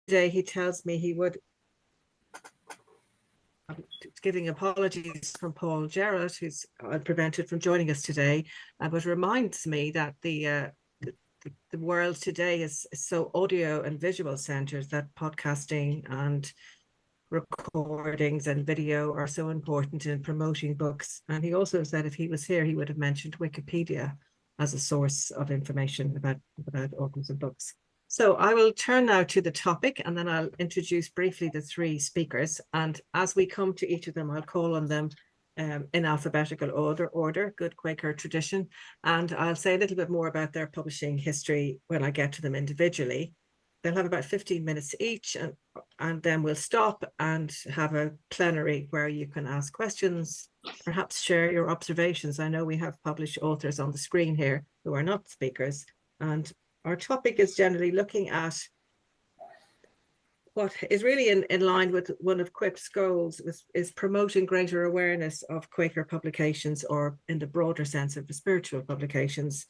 today he tells me he would, giving apologies from Paul Jarrett, who's prevented from joining us today, but reminds me that the world today is so audio and visual centered that podcasting and recordings and video are so important in promoting books. And he also said if he was here, he would have mentioned Wikipedia as a source of information about authors of books. So I will turn now to the topic, and then I'll introduce briefly the three speakers. And as we come to each of them, I'll call on them in alphabetical order, good Quaker tradition. And I'll say a little bit more about their publishing history when I get to them individually. They'll have about 15 minutes each, and then we'll stop and have a plenary where you can ask questions, perhaps share your observations. I know we have published authors on the screen here who are not speakers, and our topic is generally looking at what is really in line with one of QUIP's goals, is promoting greater awareness of Quaker publications, or in the broader sense of the spiritual publications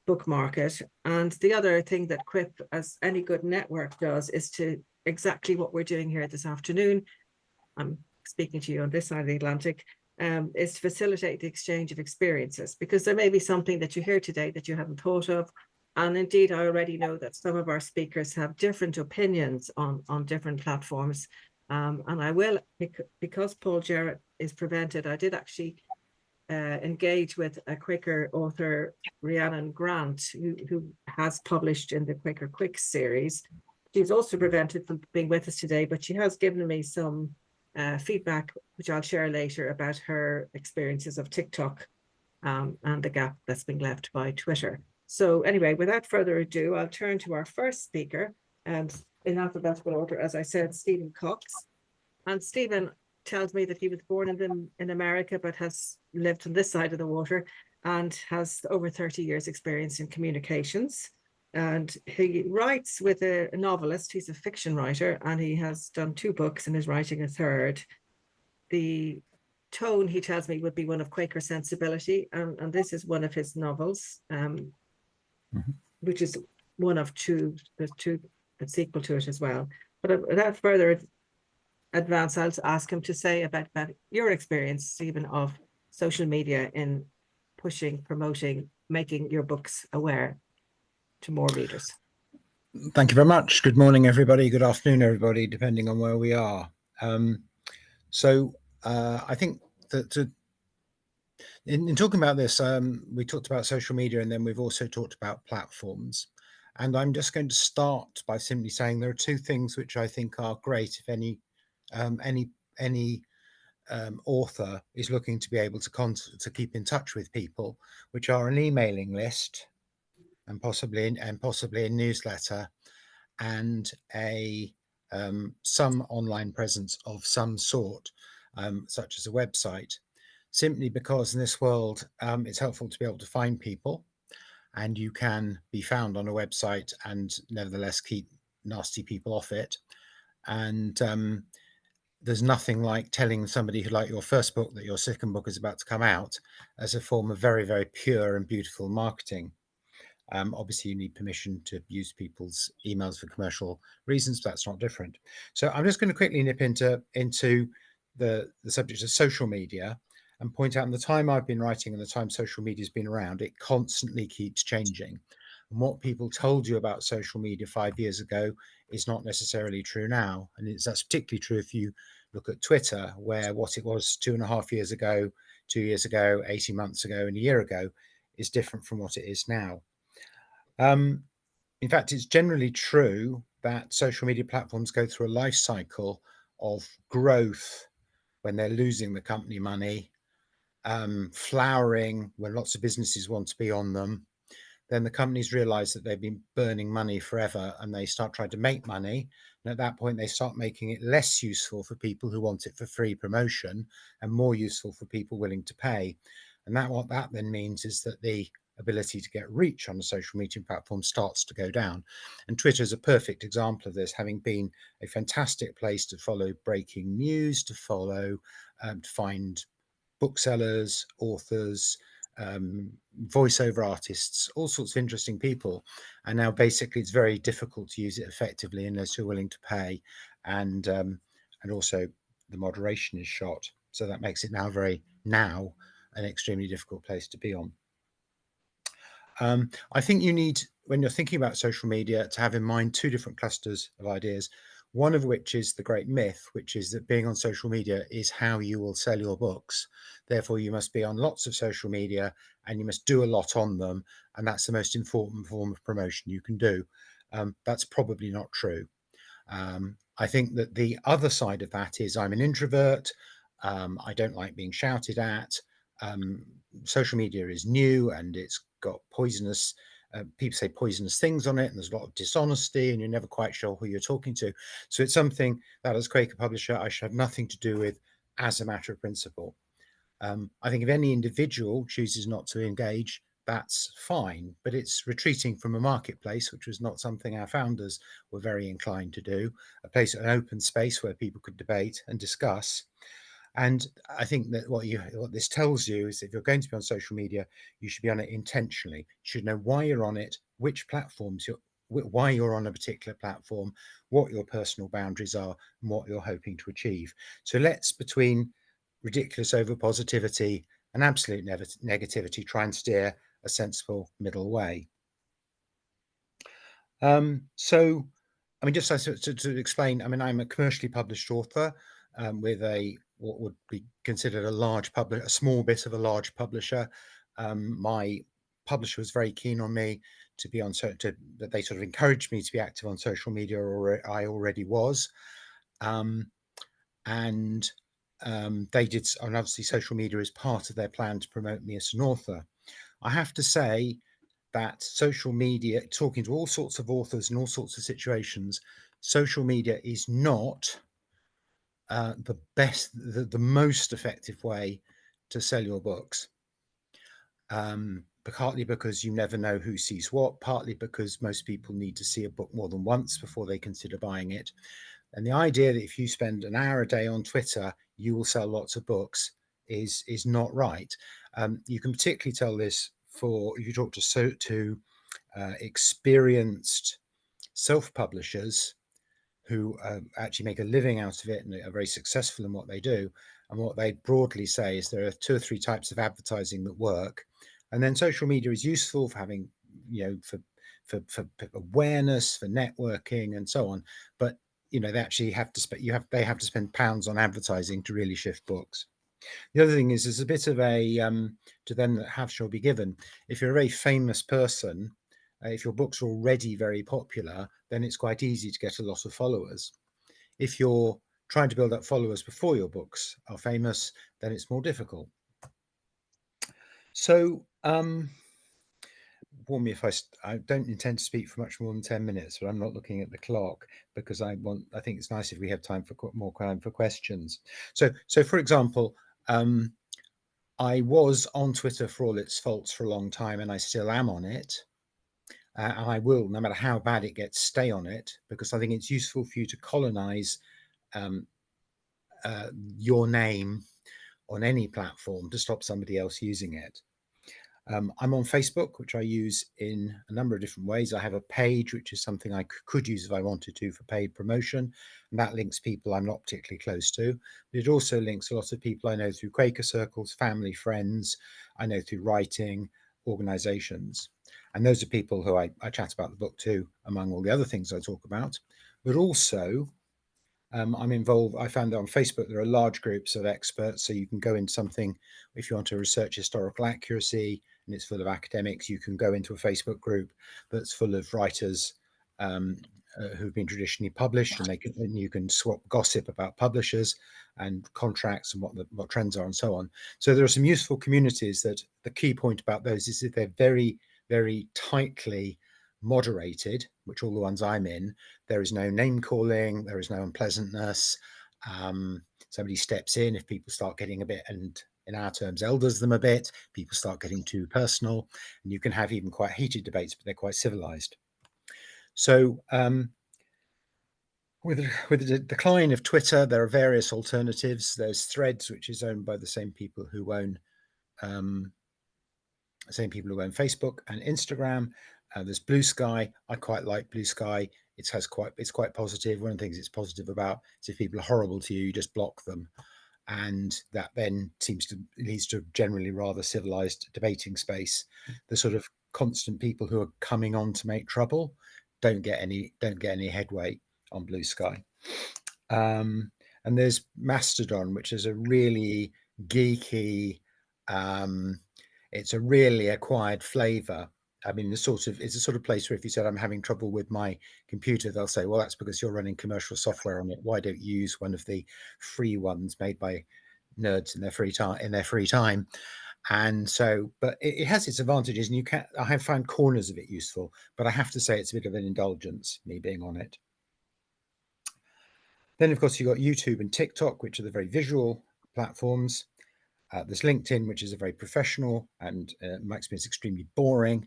book market. And the other thing that QUIP, as any good network, does is to exactly what we're doing here this afternoon. I'm speaking to you on this side of the Atlantic, is to facilitate the exchange of experiences, because there may be something that you hear today that you haven't thought of. And indeed, I already know that some of our speakers have different opinions on different platforms. And I will, because Paul Jarrett is prevented, I did actually engage with a Quaker author, Rhiannon Grant, who has published in the Quaker Quick series. She's also prevented from being with us today, but she has given me some feedback, which I'll share later, about her experiences of TikTok and the gap that's been left by Twitter. So anyway, without further ado, I'll turn to our first speaker, and in alphabetical order, as I said, Stephen Cox. And Stephen tells me that he was born in America, but has lived on this side of the water and has over 30 years experience in communications. And he writes with a novelist. He's a fiction writer, and he has done 2 books and is writing a third. The tone, he tells me, would be one of Quaker sensibility, and this is one of his novels, which is one of 2. There's 2 that's equal to it as well. But without further advance, I'll ask him to say about your experience, Stephen, of social media in pushing, promoting, making your books aware to more readers. Thank you very much. Good morning, everybody. Good afternoon, everybody, depending on where we are. I think that in talking about this, we talked about social media, and then we've also talked about platforms. And I'm just going to start by simply saying there are 2 things which I think are great if any author is looking to be able to keep in touch with people, which are an emailing list, and possibly a newsletter, and some online presence of some sort, such as a website. Simply because in this world, it's helpful to be able to find people, and you can be found on a website and nevertheless keep nasty people off it. And there's nothing like telling somebody who liked your first book that your second book is about to come out as a form of very, very pure and beautiful marketing. Obviously, you need permission to use people's emails for commercial reasons, but that's not different. So I'm just going to quickly nip into the subject of social media and point out, in the time I've been writing and the time social media has been around, it constantly keeps changing. And what people told you about social media 5 years ago is not necessarily true now. And that's particularly true if you look at Twitter, where what it was 2.5 years ago, 2 years ago, 18 months ago, and a year ago is different from what it is now. In fact, it's generally true that social media platforms go through a life cycle of growth when they're losing the company money, flowering when lots of businesses want to be on them. Then the companies realize that they've been burning money forever, and they start trying to make money. And at that point, they start making it less useful for people who want it for free promotion and more useful for people willing to pay. And what that then means is that the ability to get reach on a social media platform starts to go down. And Twitter is a perfect example of this, having been a fantastic place to follow breaking news, to find booksellers, authors, voiceover artists, all sorts of interesting people. And now basically it's very difficult to use it effectively unless you're willing to pay, and also the moderation is shot. So that makes it now an extremely difficult place to be on. I think you need, when you're thinking about social media, to have in mind two different clusters of ideas. One of which is the great myth, which is that being on social media is how you will sell your books. Therefore, you must be on lots of social media and you must do a lot on them. And that's the most important form of promotion you can do. That's probably not true. I think that the other side of that is I'm an introvert. I don't like being shouted at. Social media is new and it's got poisonous, people say poisonous things on it, and there's a lot of dishonesty and you're never quite sure who you're talking to. So it's something that as Quaker publisher, I should have nothing to do with as a matter of principle. I think if any individual chooses not to engage, that's fine, but it's retreating from a marketplace, which was not something our founders were very inclined to do, a place, an open space where people could debate and discuss. And I think that what this tells you is if you're going to be on social media, you should be on it intentionally. You should know why you're on it, which platforms why you're on a particular platform, what your personal boundaries are, and what you're hoping to achieve. So let's, between ridiculous over positivity and absolute negativity, try and steer a sensible middle way. So, I mean, just to explain, I mean, I'm a commercially published author with what would be considered a small bit of a large publisher. My publisher was very keen on me to be on, that they sort of encouraged me to be active on social media, or I already was. And they did, and obviously social media is part of their plan to promote me as an author. I have to say that social media, talking to all sorts of authors in all sorts of situations, social media is not the most effective way to sell your books. Partly because you never know who sees what, partly because most people need to see a book more than once before they consider buying it. And the idea that if you spend an hour a day on Twitter, you will sell lots of books is not right. You can particularly tell this if you talk to experienced self-publishers who actually make a living out of it and are very successful in what they do. And what they broadly say is there are 2 or 3 types of advertising that work. And then social media is useful for having, for awareness, for networking and so on. But, they actually have to they have to spend pounds on advertising to really shift books. The other thing is there's a bit of a, to them that have shall be given. If you're a very famous person, if your book's are already very popular, then it's quite easy to get a lot of followers. If you're trying to build up followers before your books are famous, then it's more difficult. So, warn me if I don't intend to speak for much more than 10 minutes, but I'm not looking at the clock because I think it's nice if we have time for more time for questions. So for example, I was on Twitter for all its faults for a long time, and I still am on it. And I will, no matter how bad it gets, stay on it because I think it's useful for you to colonize your name on any platform to stop somebody else using it. I'm on Facebook, which I use in a number of different ways. I have a page, which is something I could use if I wanted to for paid promotion. And that links people I'm not particularly close to. But it also links a lot of people I know through Quaker circles, family, friends, I know through writing, organizations. And those are people who I chat about the book to, among all the other things I talk about. But also, I'm involved. I found that on Facebook, there are large groups of experts. So you can go into something, if you want to research historical accuracy and it's full of academics, you can go into a Facebook group that's full of writers who've been traditionally published, and you can swap gossip about publishers and contracts and what trends are and so on. So there are some useful communities that the key point about those is that they're very, very tightly moderated, which all the ones I'm in, there is no name calling, there is no unpleasantness. Somebody steps in if people start getting a bit, and in our terms, elders them a bit, people start getting too personal, and you can have even quite heated debates, but they're quite civilized. So with the decline of Twitter, there are various alternatives. There's Threads, which is owned by the same people who own Same people who own Facebook and Instagram. There's Blue Sky. I quite like Blue Sky. It's quite positive. One of the things it's positive about is if people are horrible to you, you just block them, and that then leads to a generally rather civilized debating space. The sort of constant people who are coming on to make trouble don't get any headway on Blue Sky. And there's Mastodon, which is a really geeky, um, it's a really acquired flavor. I mean, it's a sort of place where if you said I'm having trouble with my computer, they'll say, well, that's because you're running commercial software on it. Why don't you use one of the free ones made by nerds in their free time? And so, but it has its advantages, and I have found corners of it useful, but I have to say it's a bit of an indulgence, me being on it. Then, of course, you've got YouTube and TikTok, which are the very visual platforms. There's LinkedIn, which is a very professional and, in my experience, extremely boring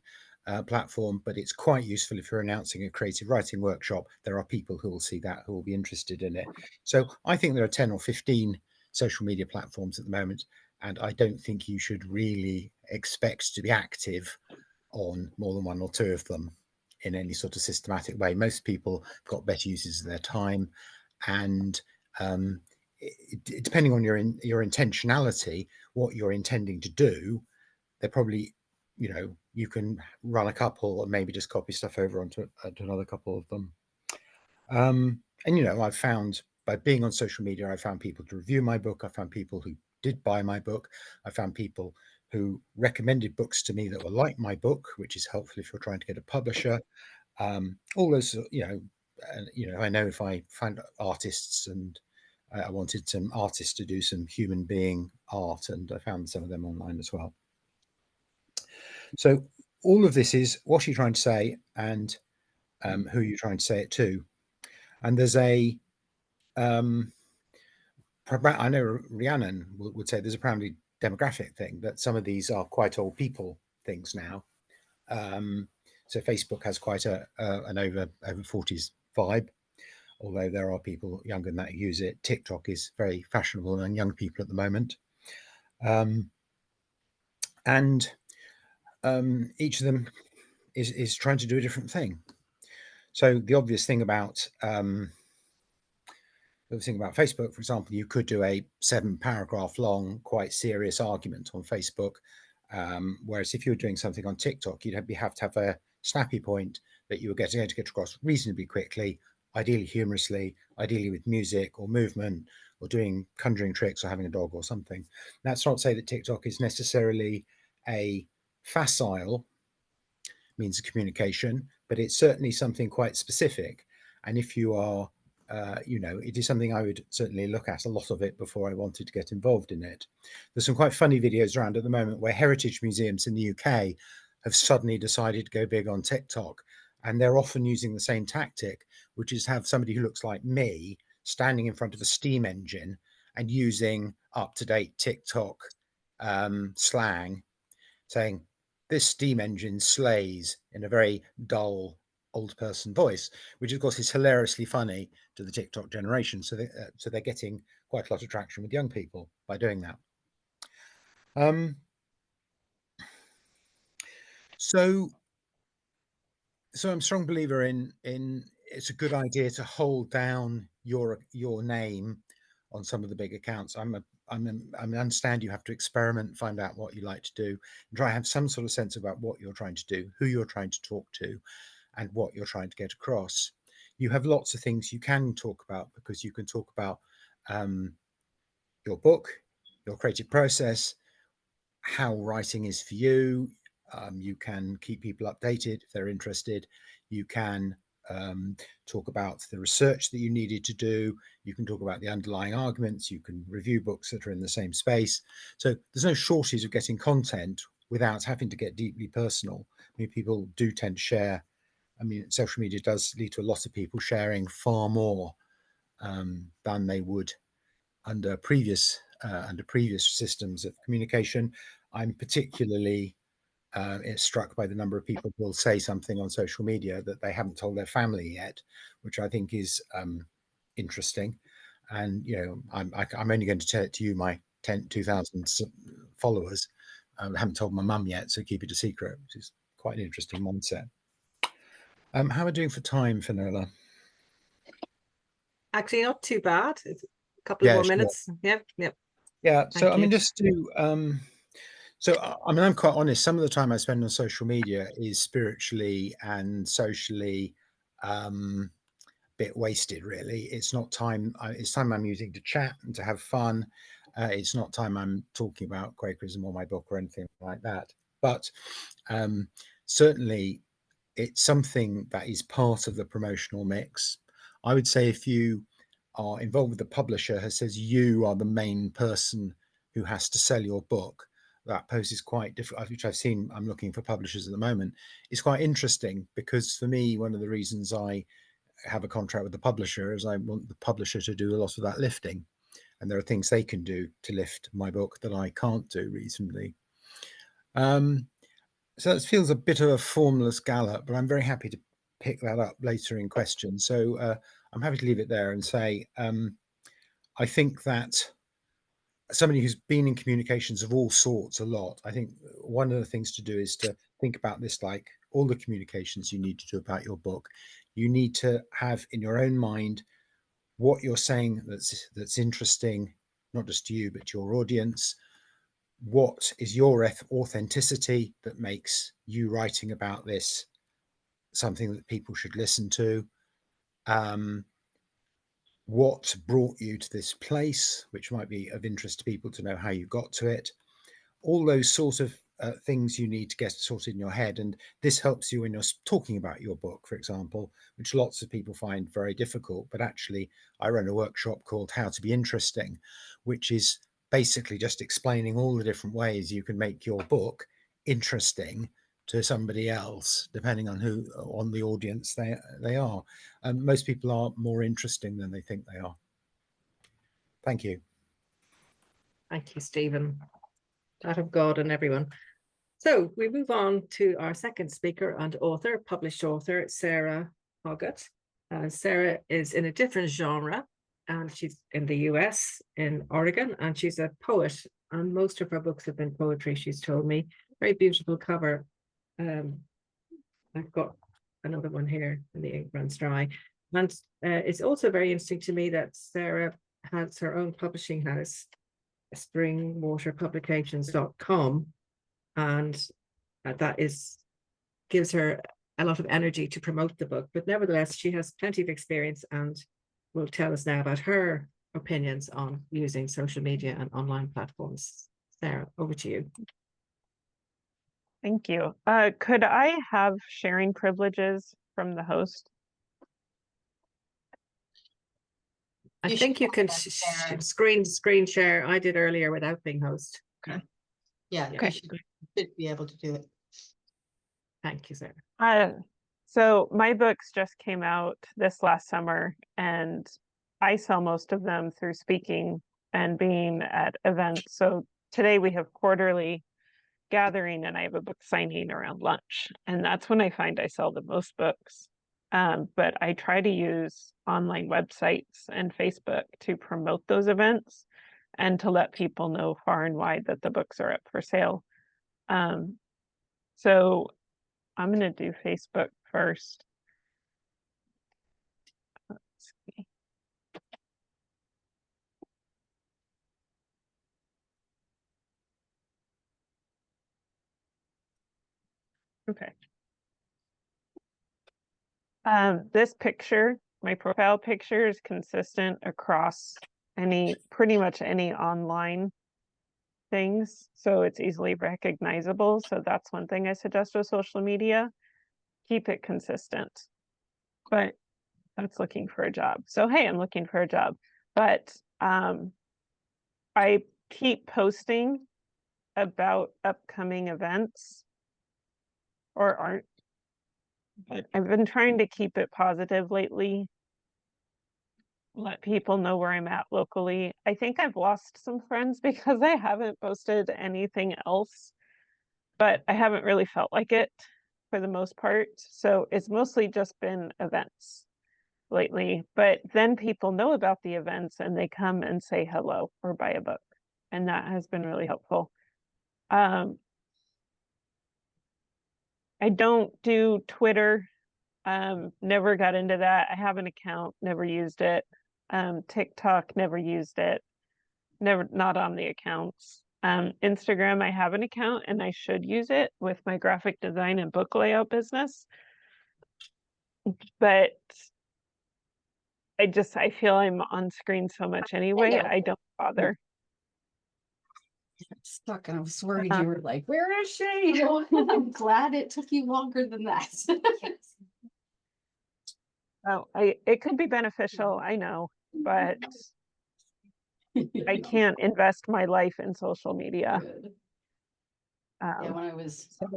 platform, but it's quite useful if you're announcing a creative writing workshop. There are people who will see that, who will be interested in it. So I think there are 10 or 15 social media platforms at the moment, and I don't think you should really expect to be active on more than one or two of them in any sort of systematic way. Most people have got better uses of their time, and depending on your intentionality, what you're intending to do, they're probably, you can run a couple and maybe just copy stuff over onto another couple of them. And I've found, by being on social media, I found people to review my book. I found people who did buy my book. I found people who recommended books to me that were like my book, which is helpful if you're trying to get a publisher. All those, and I know if I find artists, and I wanted some artists to do some human being art, and I found some of them online as well. So all of this is what you're trying to say, and who you're trying to say it to. And there's I know Rhiannon would say there's a primarily demographic thing, that some of these are quite old people things now. So Facebook has quite an over 40s vibe, although there are people younger than that who use it. TikTok is very fashionable among young people at the moment. And each of them is trying to do a different thing. So the obvious thing about Facebook, for example, you could do a 7-paragraph long, quite serious argument on Facebook. Whereas if you were doing something on TikTok, you'd have to have a snappy point that you were going to get across reasonably quickly, ideally humorously, ideally with music or movement, or doing conjuring tricks or having a dog or something. That's not to say that TikTok is necessarily a facile means of communication, but it's certainly something quite specific. And if you are, it is something I would certainly look at a lot of it before I wanted to get involved in it. There's some quite funny videos around at the moment where heritage museums in the UK have suddenly decided to go big on TikTok. And they're often using the same tactic, which is have somebody who looks like me standing in front of a steam engine and using up-to-date TikTok slang, saying, this steam engine slays, in a very dull old person voice, which of course is hilariously funny to the TikTok generation. So they're getting quite a lot of traction with young people by doing that. So I'm a strong believer in it's a good idea to hold down your name on some of the big accounts. I understand you have to experiment, find out what you like to do, and try to have some sort of sense about what you're trying to do, who you're trying to talk to, and what you're trying to get across. You have lots of things you can talk about, because you can talk about your book, your creative process, how writing is for you. You can keep people updated if they're interested. You can talk about the research that you needed to do. You can talk about the underlying arguments. You can review books that are in the same space. So there's no shortage of getting content without having to get deeply personal. I mean, people do tend to share. I mean, social media does lead to a lot of people sharing far more than they would under previous systems of communication. I'm particularly struck by the number of people who will say something on social media that they haven't told their family yet, which I think is interesting. And I'm only going to tell it to you, my 2,000 followers. haven't told my mum yet, so keep it a secret, which is quite an interesting mindset. How are we doing for time, Finola? Actually, not too bad. It's a couple of Yeah, more sure. minutes. Yep, yep. Yeah. So Thank I you. mean, just to so I mean, I'm quite honest. Some of the time I spend on social media is spiritually and socially bit wasted, really. It's not time. It's time I'm using to chat and to have fun. It's not time I'm talking about Quakerism or my book or anything like that. But certainly, it's something that is part of the promotional mix. I would say if you are involved with the publisher who says you are the main person who has to sell your book, that poses quite different, which I've seen. I'm looking for publishers at the moment. It's quite interesting because for me, one of the reasons I have a contract with the publisher is I want the publisher to do a lot of that lifting, and there are things they can do to lift my book that I can't do reasonably. So it feels a bit of a formless gallop, but I'm very happy to pick that up later in questions. So I'm happy to leave it there and say I think that somebody who's been in communications of all sorts a lot, I think one of the things to do is to think about this like all the communications you need to do about your book. You need to have in your own mind what you're saying that's interesting, not just to you, but to your audience. What is your authenticity that makes you writing about this something that people should listen to? What brought you to this place, which might be of interest to people to know how you got to it. All those sort of things you need to get sorted in your head. And this helps you when you're talking about your book, for example, which lots of people find very difficult. But actually, I run a workshop called How to Be Interesting, which is basically just explaining all the different ways you can make your book interesting to somebody else, depending on the audience they are. Most people are more interesting than they think they are. Thank you. Thank you, Stephen. That of God and everyone. So we move on to our second speaker and author, published author, Sarah Hoggett. Sarah is in a different genre, and she's in the US, in Oregon, and she's a poet. And most of her books have been poetry, she's told me. Very beautiful cover. I've got another one here, and the ink runs dry. And it's also very interesting to me that Sarah has her own publishing house, springwaterpublications.com, and that gives her a lot of energy to promote the book. But nevertheless, she has plenty of experience and will tell us now about her opinions on using social media and online platforms. Sarah, over to you. Thank you. Could I have sharing privileges from the host? I think you can screen share. I did earlier without being host. Okay. Yeah, Okay. you should be able to do it. Thank you, Sarah. So my books just came out this last summer, and I sell most of them through speaking and being at events. So today we have quarterly gathering, and I have a book signing around lunch, and that's when I find I sell the most books. But I try to use online websites and Facebook to promote those events and to let people know far and wide that the books are up for sale. So I'm going to do Facebook first. Let's see. Okay. This picture, my profile picture, is consistent across pretty much any online things, so it's easily recognizable. So that's one thing I suggest with social media. Keep it consistent. But that's looking for a job. So hey, I'm looking for a job. But I keep posting about upcoming events or art. But I've been trying to keep it positive lately. Let people know where I'm at locally. I think I've lost some friends because I haven't posted anything else, but I haven't really felt like it for the most part. So it's mostly just been events lately, but then people know about the events and they come and say hello or buy a book. And that has been really helpful. I don't do Twitter. Never got into that. I have an account, never used it. TikTok, never used it. Not on the accounts. Instagram, I have an account and I should use it with my graphic design and book layout business. But I feel I'm on screen so much anyway, know. I don't bother. Stuck and I was worried Uh, you were like, where is she? I'm glad it took you longer than that. Oh, it could be beneficial, I know, but I can't invest my life in social media. Good. Yeah, Um, when I was so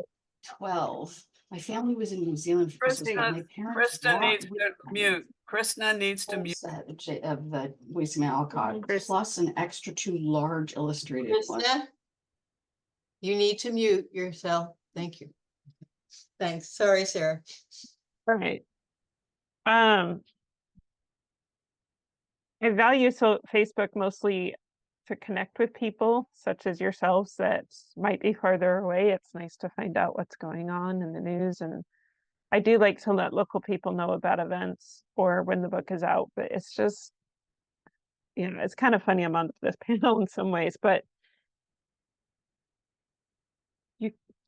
12, my family was in New Zealand for Christmas, but my parents Krista brought needs with to them mute. Krista needs to full mute. set of the Waste Alcott, Chris- plus an extra 2 large illustrated ones. Krista, you need to mute yourself. Thank you. Thanks. Sorry, Sarah. all right. I value Facebook mostly to connect with people such as yourselves that might be farther away. It's nice to find out what's going on in the news, and I do like to let local people know about events or when the book is out, but it's just, it's kind of funny I'm on this panel in some ways, but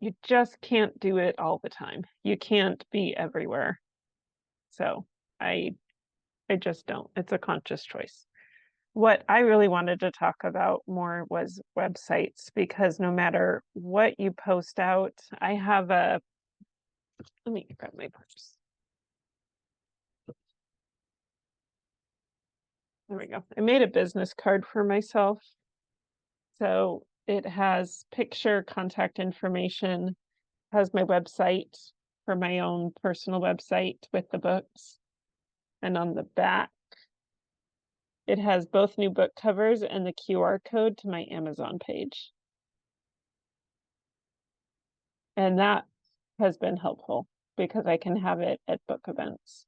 you just can't do it all the time. You can't be everywhere. So I just don't. It's a conscious choice. What I really wanted to talk about more was websites, because no matter what you post out, I have let me grab my purse. There we go. I made a business card for myself. So it has picture, contact information, has my website for my own personal website with the books. And on the back, it has both new book covers and the QR code to my Amazon page. And that has been helpful because I can have it at book events.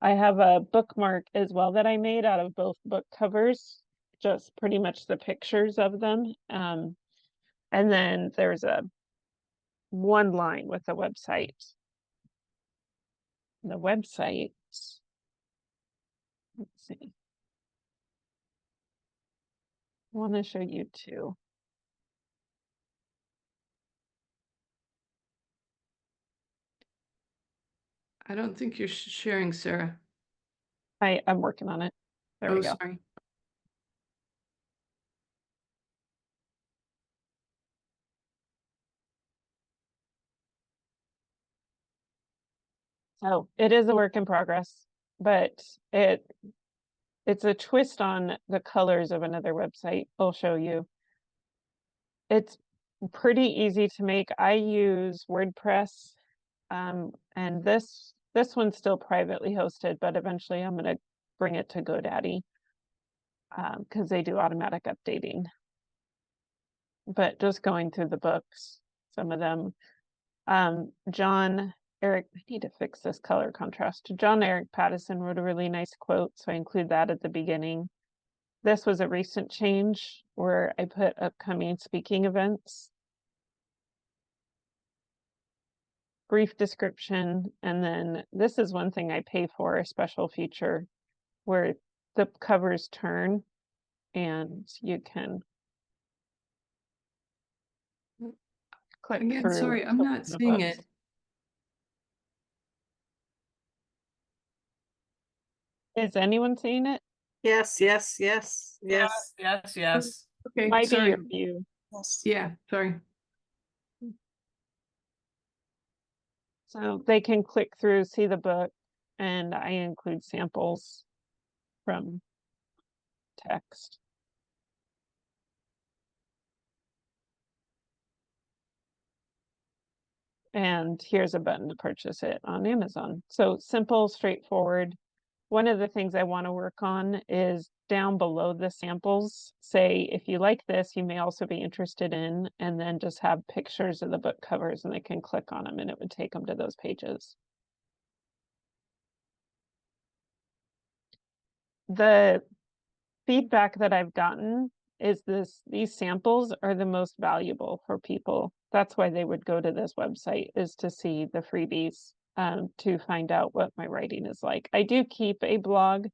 I have a bookmark as well that I made out of both book covers, just pretty much the pictures of them. And then there's one line with the website. The website, let's see. I want to show you two. I don't think you're sharing, Sarah. I'm working on it. There we go. Sorry. So it is a work in progress, but it's a twist on the colors of another website. I'll show you. It's pretty easy to make. I use WordPress, and this one's still privately hosted, but eventually I'm going to bring it to GoDaddy because they do automatic updating. But just going through the books, some of them, I need to fix this color contrast. John Eric Pattison wrote a really nice quote, so I include that at the beginning. This was a recent change where I put upcoming speaking events, brief description, and then this is one thing I pay for, a special feature where the covers turn and you can click Again, through. sorry, I'm not the seeing books. it. Is anyone seeing it? Yes, yes, yes, yes. Yes. Okay, Might be sorry. your view. Yeah, sorry. So they can click through, see the book, and I include samples from text. And here's a button to purchase it on Amazon. So simple, straightforward. One of the things I want to work on is down below the samples, say, if you like this, you may also be interested in, and then just have pictures of the book covers and they can click on them and it would take them to those pages. The feedback that I've gotten is these samples are the most valuable for people. That's why they would go to this website, is to see the freebies, to find out what my writing is like. I do keep a blog.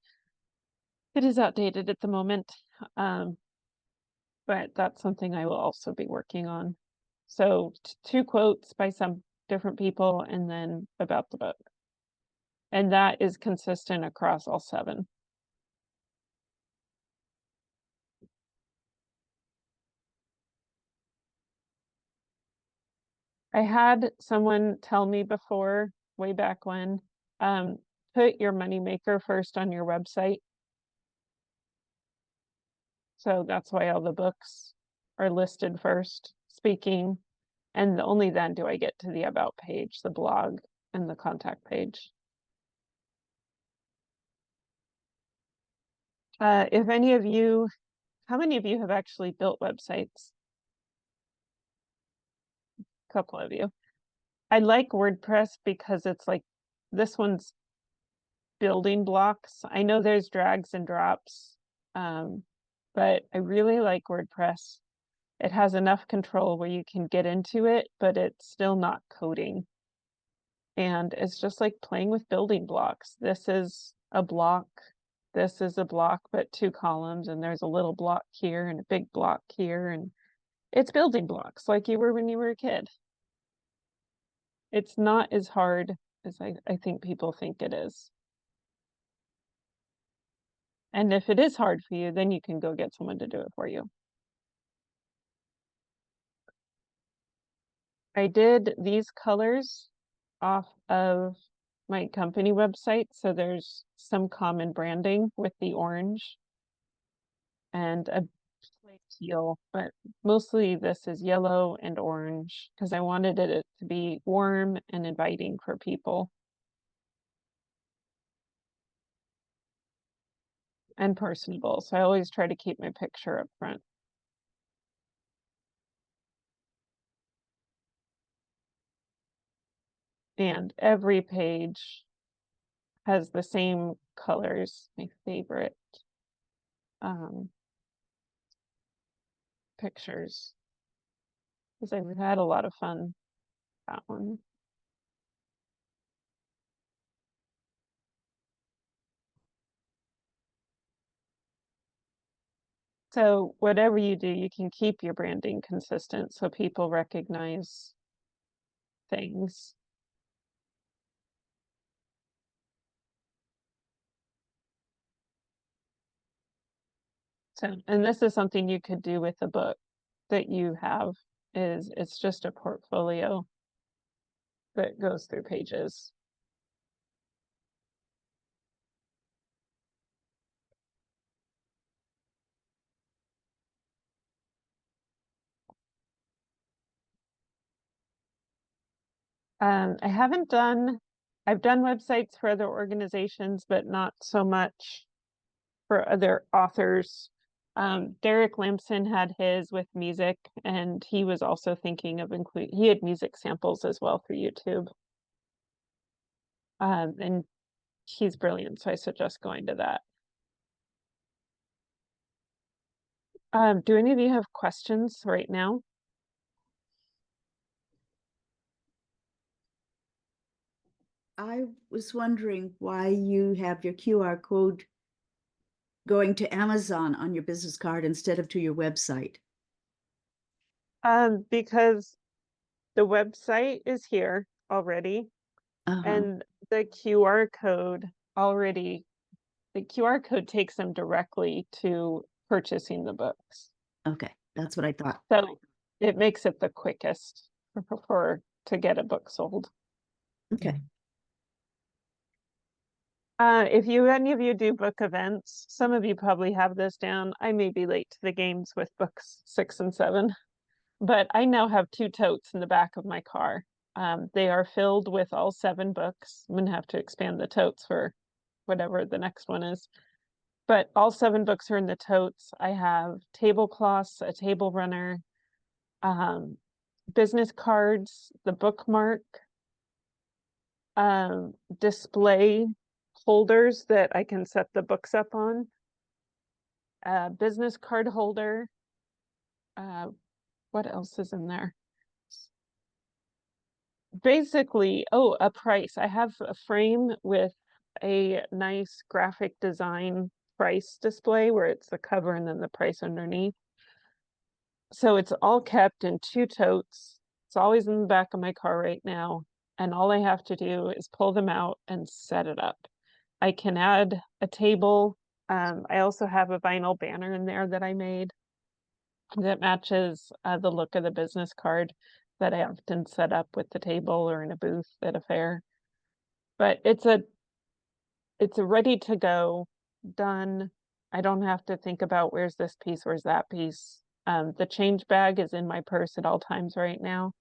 It is outdated at the moment, but that's something I will also be working on. So 2 quotes by some different people and then about the book. And that is consistent across all 7. I had someone tell me before, way back when, put your moneymaker first on your website. So that's why all the books are listed first, speaking, and only then do I get to the about page, the blog, and the contact page. If any of you, how many of you have actually built websites? A couple of you. I like WordPress because it's like, this one's building blocks. I know there's drags and drops, but I really like WordPress. It has enough control where you can get into it, but it's still not coding. And it's just like playing with building blocks. This is a block, this is a block, but 2 columns, and there's a little block here and a big block here, and it's building blocks like you were when you were a kid. It's not as hard as I think people think it is. And if it is hard for you, then you can go get someone to do it for you. I did these colors off of my company website, so there's some common branding with the orange and a light teal, but mostly this is yellow and orange because I wanted it to be warm and inviting for people. And personable, so I always try to keep my picture up front. And every page has the same colors, my favorite pictures, because I've had a lot of fun with that one. So whatever you do, you can keep your branding consistent so people recognize things. So, and this is something you could do with the book that you have, is it's just a portfolio that goes through pages. I haven't done, I've done websites for other organizations, but not so much for other authors. Derek Lampson had his with music, and he was also thinking of he had music samples as well for YouTube. And he's brilliant, so I suggest going to that. Do any of you have questions right now? I was wondering why you have your QR code going to Amazon on your business card instead of to your website. Because the website is here already, and the QR code already, the QR code takes them directly to purchasing the books. Okay, that's what I thought. So it makes it the quickest to get a book sold. Okay. If any of you do book events, some of you probably have this down. I may be late to the games with books 6 and 7, but I now have 2 totes in the back of my car. They are filled with all 7 books. I'm gonna have to expand the totes for whatever the next one is. But all 7 books are in the totes. I have tablecloths, a table runner, business cards, the bookmark, display holders that I can set the books up on, a business card holder, what else is in there? Basically, oh, a price. I have a frame with a nice graphic design price display where it's the cover and then the price underneath. So it's all kept in 2 totes. It's always in the back of my car right now. And all I have to do is pull them out and set it up. I can add a table. I also have a vinyl banner in there that I made that matches the look of the business card that I often set up with the table or in a booth at a fair. But it's a ready to go, done. I don't have to think about where's this piece, where's that piece. The change bag is in my purse at all times right now.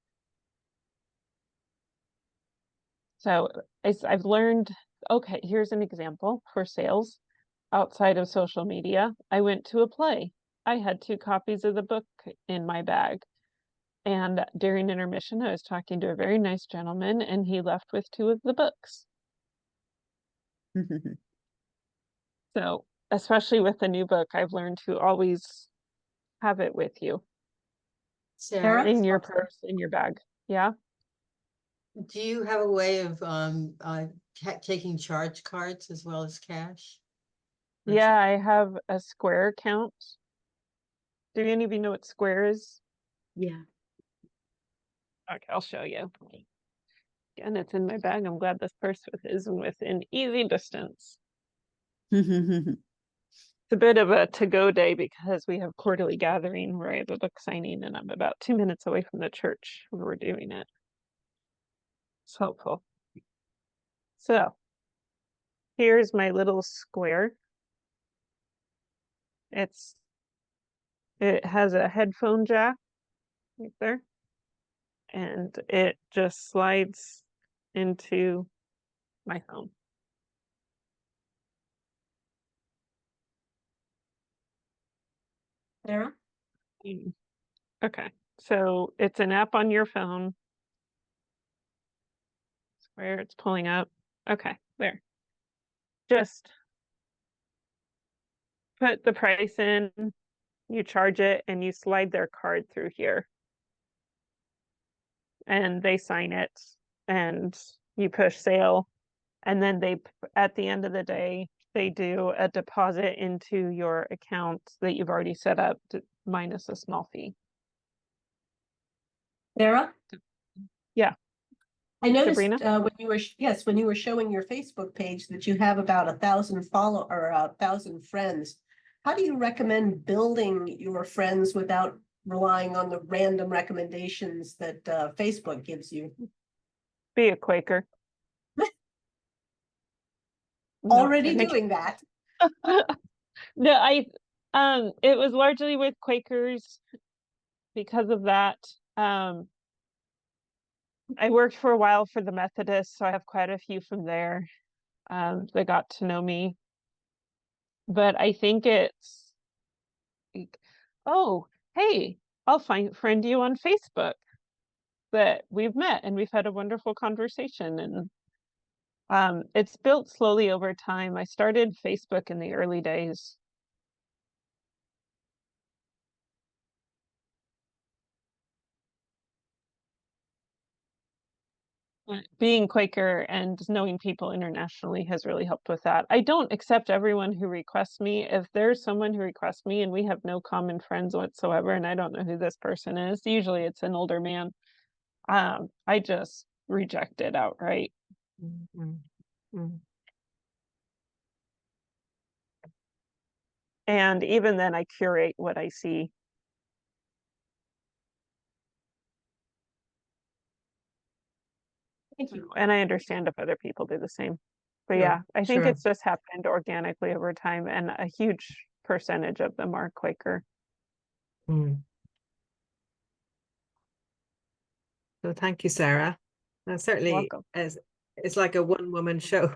So I've learned, okay, here's an example for sales outside of social media. I went to a play. I had 2 copies of the book in my bag. And during intermission, I was talking to a very nice gentleman and he left with 2 of the books. So especially with the new book, I've learned to always have it with you Sarah, in your purse, in your bag. Yeah. do you have a way of taking charge cards as well as cash? Yeah, I have a Square account. Do any of you know what Square is? Yeah. Okay, I'll show you. Again, it's in my bag. I'm glad this purse is within easy distance. It's a bit of a to-go day because we have quarterly gathering where I have a book signing and I'm about 2 minutes away from the church where we're doing it. It's helpful. So here's my little Square. It has a headphone jack right there. And it just slides into my phone. Sarah? Okay, so it's an app on your phone. Where it's pulling up. Okay, there. Just put the price in, you charge it, and you slide their card through here. And they sign it, and you push sale. And then at the end of the day, they do a deposit into your account that you've already set up minus a small fee. Sarah? Yeah. I noticed Sabrina? when you were showing your Facebook page that you have about 1,000 or 1,000 friends. How do you recommend building your friends without relying on the random recommendations that Facebook gives you? Be a Quaker. Already kidding. doing that. No, it was largely with Quakers because of that. I worked for a while for the Methodists, so I have quite a few from there. They got to know me. But I think it's like, oh, hey, I'll friend you on Facebook that we've met and we've had a wonderful conversation. And it's built slowly over time. I started Facebook in the early days. Being Quaker and knowing people internationally has really helped with that. I don't accept everyone who requests me. If there's someone who requests me and we have no common friends whatsoever, and I don't know who this person is, usually it's an older man, I just reject it outright. And even then I curate what I see. Thank you. And I understand if other people do the same. But Sure, yeah, I think sure. it's just happened organically over time, and a huge percentage of them are Quaker. So thank you, Sarah. And certainly Welcome. as it's like a one-woman show.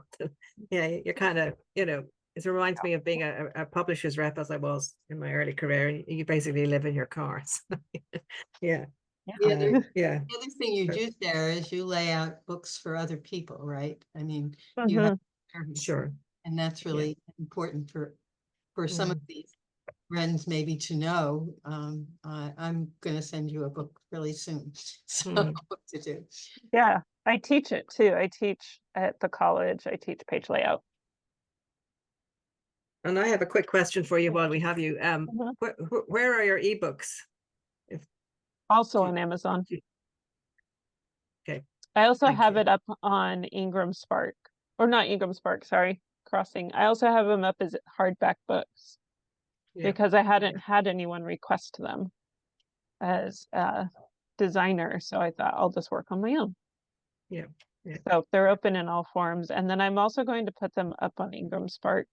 Yeah, you're kind of, it reminds me of being a publisher's rep as I was in my early career. You basically live in your car. So, yeah. The other, Yeah. the other thing you do, Sarah, is you lay out books for other people, right? I mean, you Mm-hmm. have service, Sure. and that's really important for some of these friends maybe to know, I'm gonna send you a book really soon. So Mm. what to do. Yeah, I teach it too. I teach at the college. I teach page layout. And I have a quick question for you while we have you. Mhm. Where are your ebooks? Also Do- on Amazon. Okay, I also thank have you. it up on Ingram Spark, or not Ingram Spark, sorry, Crossing. I also have them up as hardback books Yeah. because I hadn't had anyone request them as a designer. So I thought I'll just work on my own. Yeah. Yeah. So they're open in all forms. And then I'm also going to put them up on Ingram Spark.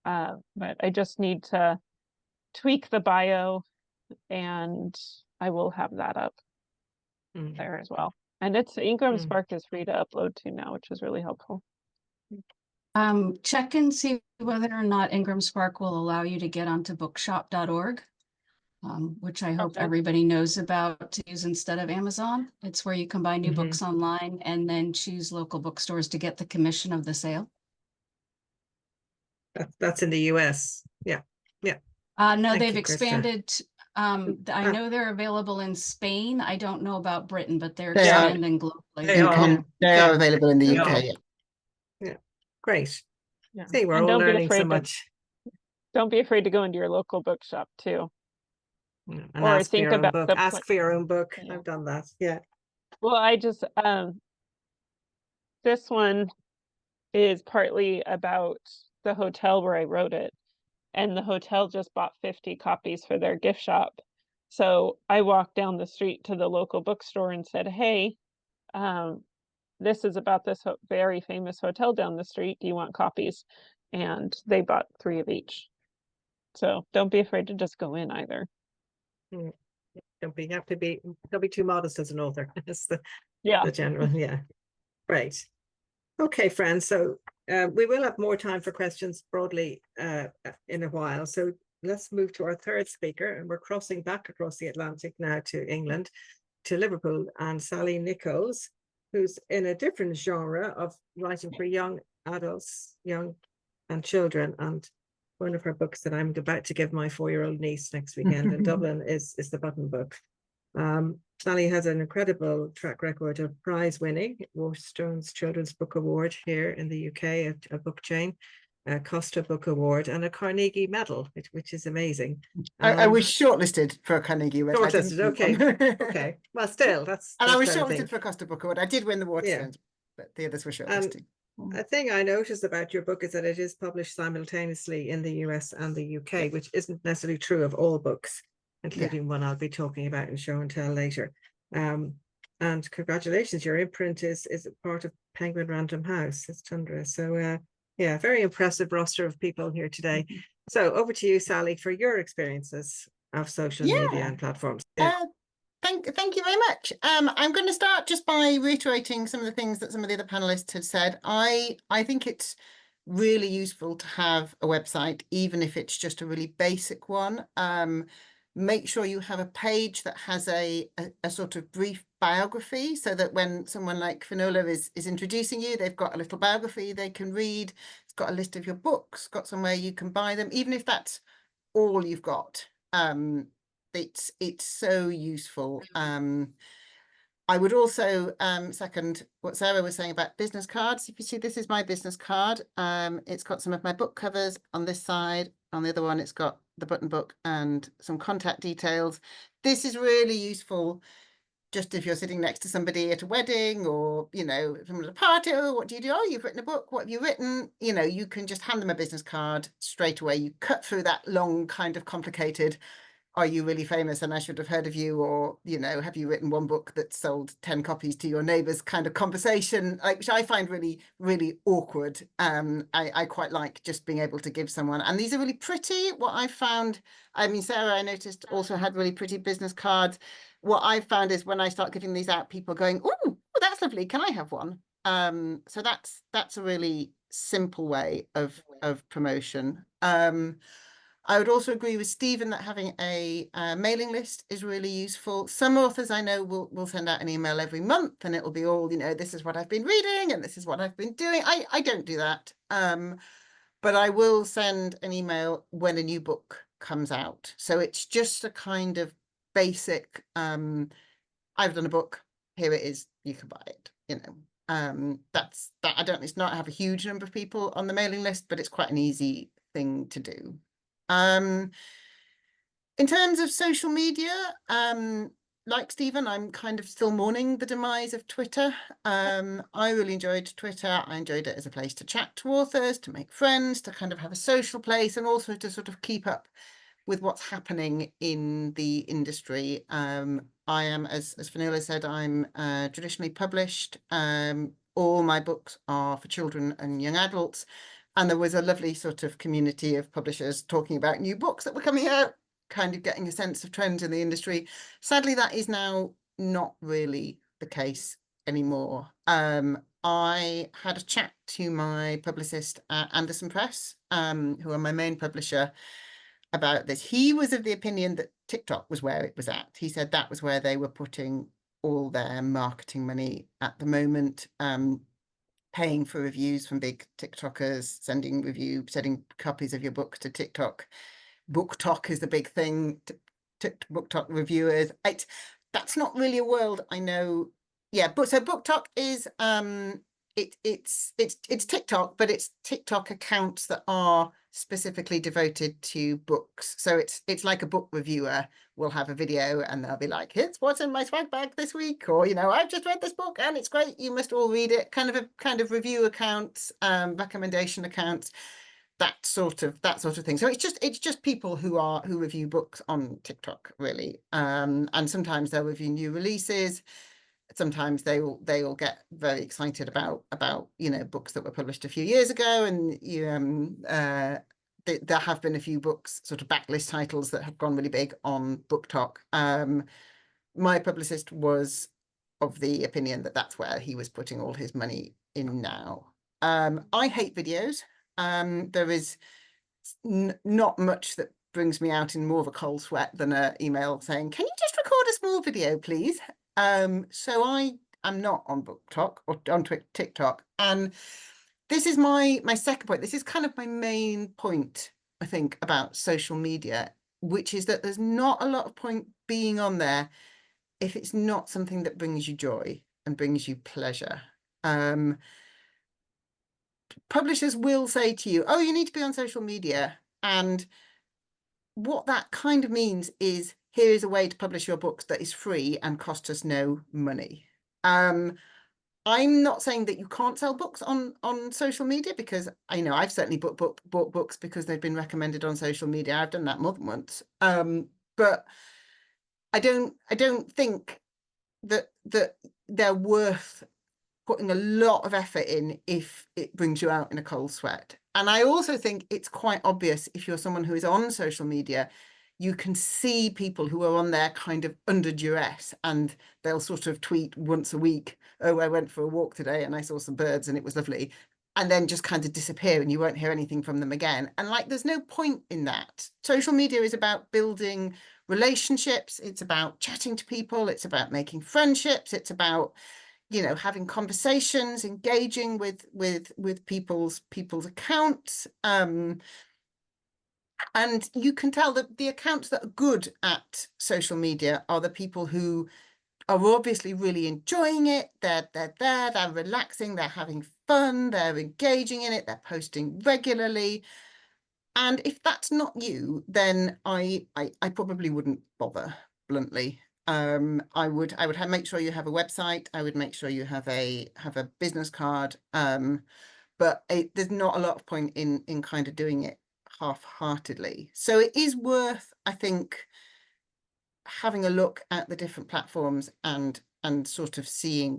But I just need to tweak the bio and I will have that up Mm. there as well. And it's Ingram Mm. Spark is free to upload to now, which is really helpful. Check and see whether or not Ingram Spark will allow you to get onto bookshop.org, which I hope Okay. everybody knows about to use instead of Amazon. It's where you can buy new Mhm. books online and then choose local bookstores to get the commission of the sale. That's in the US. Yeah. Yeah. No, Thank they've you, Krista. expanded. I Ah. know they're available in Spain. I don't know about Britain, but they're They are- expanding globally. They are. They are Okay. available in the They UK. are. Yeah. Great. Yeah. See, we're And all don't be learning so afraid to much. don't be afraid to go into your local bookshop too. Yeah, and Or ask for think your own about book. the Ask for your own book. Yeah. I've done that. Yeah. Well, I just this one is partly about the hotel where I wrote it. And the hotel just bought 50 copies for their gift shop. So I walked down the street to the local bookstore and said, hey, this is about this very famous hotel down the street. Do you want copies? And they bought 3 of each. So don't be afraid to just go in either. Don't be too modest as an author. It's Yeah. the general. Yeah. Right. Okay, friends. So we will have more time for questions broadly in a while. So let's move to our third speaker, and we're crossing back across the Atlantic now to England, to Liverpool, and Sally Nichols, who's in a different genre of writing for young adults, young and children. And one of her books that I'm about to give my 4-year-old niece next weekend in Dublin is the Button Book. Sally has an incredible track record of prize winning, Waterstones Children's Book Award here in the UK, a book chain, a Costa Book Award, and a Carnegie Medal, which is amazing. I was shortlisted for a Carnegie Medal. Shortlisted, okay. Okay. Well, still, that's And I was better shortlisted thing. for a Costa Book Award. I did win the Waterstones, but the others were shortlisted. A thing I noticed about your book is that it is published simultaneously in the US and the UK, which isn't necessarily true of all books, including one I'll be talking about in show and tell later. And congratulations, your imprint is part of Penguin Random House. It's Tundra. So yeah, very impressive roster of people here today. So over to you, Sally, for your experiences of social media and platforms. Thank you very much. I'm going to start just by reiterating some of the things that some of the other panelists had said. I think it's really useful to have a website, even if it's just a really basic one. Make sure you have a page that has a sort of brief biography, so that when someone like Finola is introducing you, they've got a little biography they can read. It's got a list of your books, got somewhere you can buy them, even if that's all you've got. It's so useful. I would also second what Sarah was saying about business cards. If you see, this is my business card. It's got some of my book covers on this side. On the other one, it's got the Button Book and some contact details. This is really useful just if you're sitting next to somebody at a wedding, or, you know, from a party. Oh, what do you do? Oh, you've written a book. What have you written? You know, you can just hand them a business card straight away. You cut through that long, kind of complicated, are you really famous and I should have heard of you, or, you know, have you written one book that sold 10 copies to your neighbors kind of conversation, like, which I find really, really awkward. I quite like just being able to give someone, and these are really pretty. What I found, I mean, Sarah, I noticed, also had really pretty business cards. What I found is when I start giving these out, people going, oh, that's lovely, can I have one? So that's a really simple way of promotion. I would also agree with Stephen that having a mailing list is really useful. Some authors I know will send out an email every month, and it will be all, you know, this is what I've been reading and this is what I've been doing. I don't do that, but I will send an email when a new book comes out. So it's just a kind of basic, I've done a book, here it is, you can buy it, you know. That's that. I don't, it's not have a huge number of people on the mailing list, but it's quite an easy thing to do. In terms of social media, like Stephen, I'm kind of still mourning the demise of Twitter. I really enjoyed Twitter. I enjoyed it as a place to chat to authors, to make friends, to kind of have a social place, and also to sort of keep up with what's happening in the industry. I am, as Fionnuala said, I'm traditionally published. All my books are for children and young adults. And there was a lovely sort of community of publishers talking about new books that were coming out, kind of getting a sense of trends in the industry. Sadly, that is now not really the case anymore. I had a chat to my publicist at Anderson Press, who are my main publisher, about this. He was of the opinion that TikTok was where it was at. He said that was where they were putting all their marketing money at the moment, paying for reviews from big TikTokers, sending copies of your book to TikTok. BookTok is the big thing. BookTok reviewers. That's not really a world I know. Yeah, but so BookTok is it's TikTok, but it's TikTok accounts that are specifically devoted to books. So it's like a book reviewer will have a video and they'll be like, here's what's in my swag bag this week, or, you know, I've just read this book and it's great, you must all read it. Kind of review accounts, recommendation accounts, that sort of thing. So it's just people who review books on TikTok, really. And sometimes they'll review new releases. Sometimes they will get very excited about you know, books that were published a few years ago, and you there have been a few books, sort of backlist titles, that have gone really big on BookTok. My publicist was of the opinion that that's where he was putting all his money in now. I hate videos. There is not much that brings me out in more of a cold sweat than an email saying, can you just record a small video, please? So I am not on BookTok or on TikTok. And this is my second point. This is kind of my main point, I think, about social media, which is that there's not a lot of point being on there if it's not something that brings you joy and brings you pleasure. Publishers will say to you, oh, you need to be on social media. And what that kind of means is, here is a way to publish your books that is free and costs us no money. I'm not saying that you can't sell books on social media, because I know I've certainly bought books because they've been recommended on social media. I've done that more than once. But I don't think that they're worth putting a lot of effort in if it brings you out in a cold sweat. And I also think it's quite obvious, if you're someone who is on social media, you can see people who are on there kind of under duress, and they'll sort of tweet once a week, oh, I went for a walk today and I saw some birds and it was lovely, and then just kind of disappear and you won't hear anything from them again. And like, there's no point in that. Social media is about building relationships. It's about chatting to people. It's about making friendships. It's about, you know, having conversations, engaging with people's accounts. And you can tell that the accounts that are good at social media are the people who are obviously really enjoying it. They're there, they're relaxing, they're having fun, they're engaging in it, they're posting regularly. And if that's not you, then I probably wouldn't bother, bluntly. I would make sure you have a website. I would make sure you have a business card. But there's not a lot of point in kind of doing it half-heartedly. So it is worth, I think, having a look at the different platforms and sort of seeing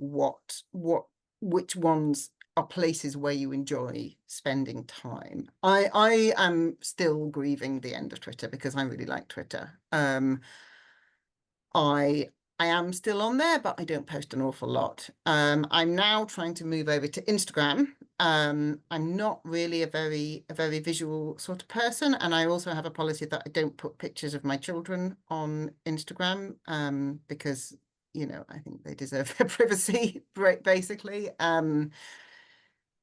which ones are places where you enjoy spending time. I am still grieving the end of Twitter, because I really like Twitter. I am still on there, but I don't post an awful lot. I'm now trying to move over to Instagram. I'm not really a very visual sort of person, and I also have a policy that I don't put pictures of my children on Instagram, because, you know, I think they deserve their privacy, basically.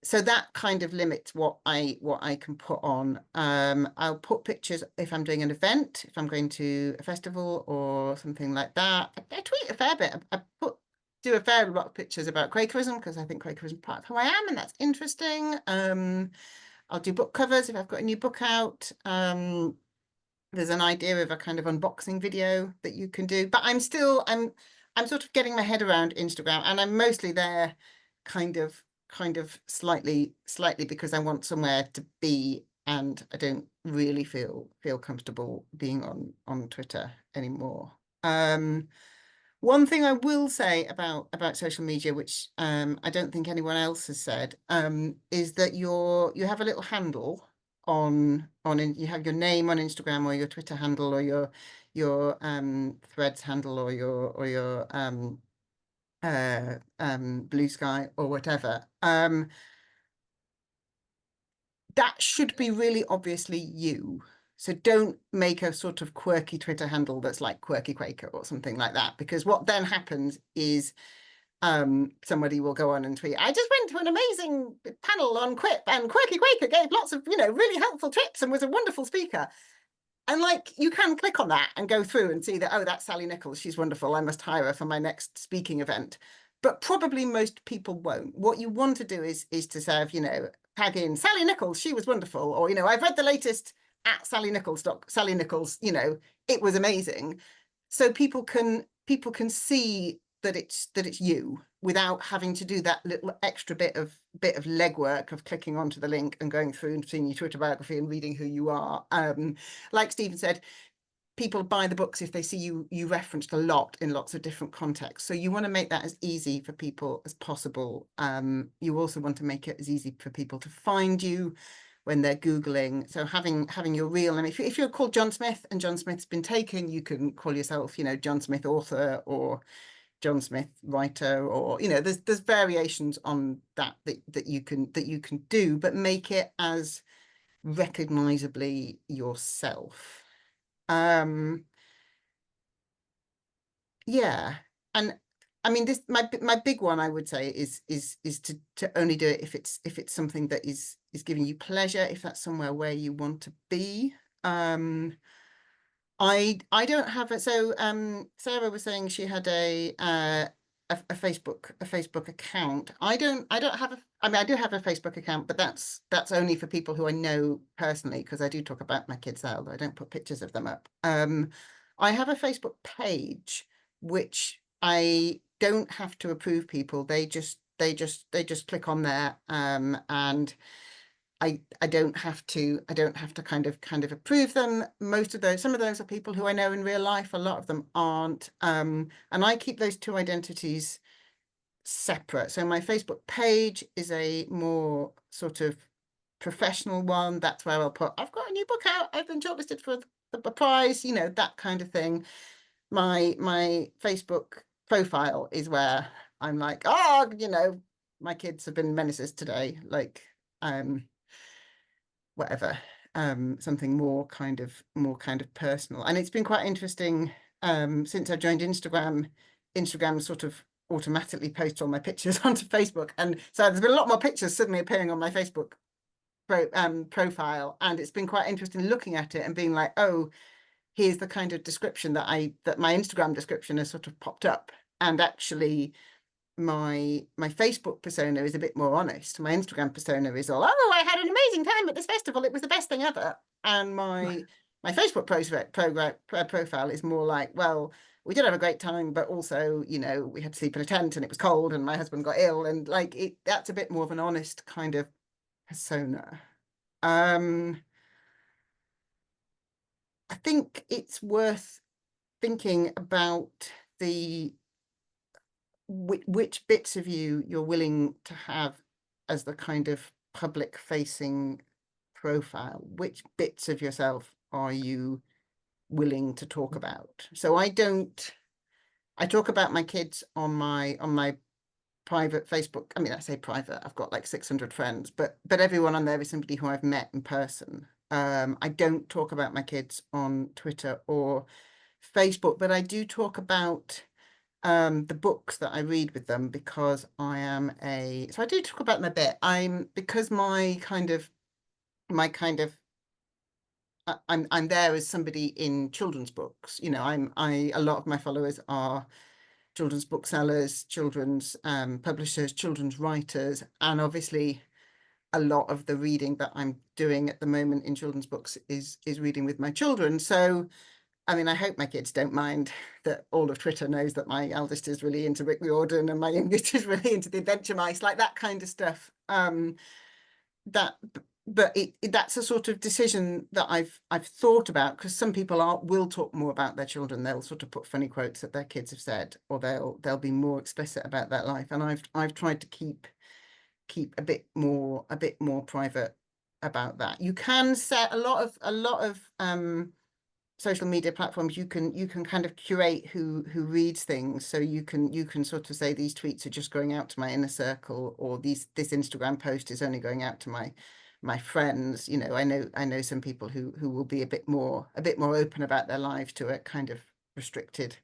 so that kind of limits what I can put on. I'll put pictures if I'm doing an event, if I'm going to a festival or something like that. I tweet a fair bit. I do a fair lot of pictures about Quakerism because I think Quakerism is part of who I am, and that's interesting. I'll do book covers if I've got a new book out. There's an idea of a kind of unboxing video that you can do, but I'm sort of getting my head around Instagram, and I'm mostly there kind of slightly because I want somewhere to be, and I don't really feel comfortable being on Twitter anymore. One thing I will say about social media, which I don't think anyone else has said, is that you have a little handle you have your name on Instagram or your Twitter handle or your Threads handle or your Blue Sky or whatever. That should be really obviously you. So don't make a sort of quirky Twitter handle that's like Quirky Quaker or something like that, because what then happens is somebody will go on and tweet, I just went to an amazing panel on QUIP and Quirky Quaker gave lots of, really helpful tips and was a wonderful speaker. And like, you can click on that and go through and see that, oh, that's Sally Nichols. She's wonderful. I must hire her for my next speaking event. But probably most people won't. What you want to do is to sort of, tag in Sally Nichols. She was wonderful. Or, I've read the latest at Sally Nichols, it was amazing. So people can see that it's you without having to do that little extra bit of legwork of clicking onto the link and going through and seeing your Twitter biography and reading who you are. Like Stephen said, people buy the books if they see you referenced a lot in lots of different contexts. So you want to make that as easy for people as possible. You also want to make it as easy for people to find you when they're Googling. So having your real, and if you're called John Smith and John Smith's been taken, you can call yourself, John Smith author or John Smith writer, or there's variations on that you can do, but make it as recognizably yourself. Yeah, and I mean, this my big one I would say is to only do it if it's something that is giving you pleasure, if that's somewhere where you want to be. I don't have it. So Sarah was saying she had a Facebook account. I don't have I mean, I do have a Facebook account, but that's only for people who I know personally, because I do talk about my kids there, although I don't put pictures of them up. I have a Facebook page which I don't have to approve people. They just click on there, and I don't have to kind of approve them. Some of those are people who I know in real life. A lot of them aren't. And I keep those two identities separate. So my Facebook page is a more sort of professional one. That's where I'll put, I've got a new book out, I've been shortlisted for the prize, that kind of thing. My Facebook profile is where I'm like, oh, my kids have been menaces today, like whatever, something more kind of personal. And it's been quite interesting since I joined Instagram sort of automatically posts all my pictures onto Facebook, and so there's been a lot more pictures suddenly appearing on my Facebook profile, and it's been quite interesting looking at it and being like, oh, here's the kind of description that my Instagram description has sort of popped up, and actually my Facebook persona is a bit more honest. My Instagram persona is all, oh, I had an amazing time at this festival, it was the best thing ever. And my Facebook profile is more like, well, we did have a great time, but also, we had to sleep in a tent and it was cold and my husband got ill, and like that's a bit more of an honest kind of persona. I think it's worth thinking about which bits of you're willing to have as the kind of public facing profile. Which bits of yourself are you willing to talk about? So I talk about my kids on my private Facebook. I mean, I say private, I've got like 600 friends, but everyone on there is somebody who I've met in person. I don't talk about my kids on Twitter or Facebook, but I do talk about the books that I read with them, because so I do talk about them a bit. Because I'm there as somebody in children's books. You know, a lot of my followers are children's booksellers, children's publishers, children's writers, and obviously a lot of the reading that I'm doing at the moment in children's books is reading with my children. So, I mean, I hope my kids don't mind that all of Twitter knows that my eldest is really into Rick Riordan and my youngest is really into the Adventure Mice, like that kind of stuff. But that's a sort of decision that I've thought about, because some people will talk more about their children. They'll sort of put funny quotes that their kids have said, or they'll be more explicit about that life. And I've tried to keep a bit more private about that. You can set a lot of social media platforms, you can kind of curate who reads things. So you can sort of say these tweets are just going out to my inner circle, or this Instagram post is only going out to my friends. You know, I know some people who will be a bit more open about their lives to a kind of restricted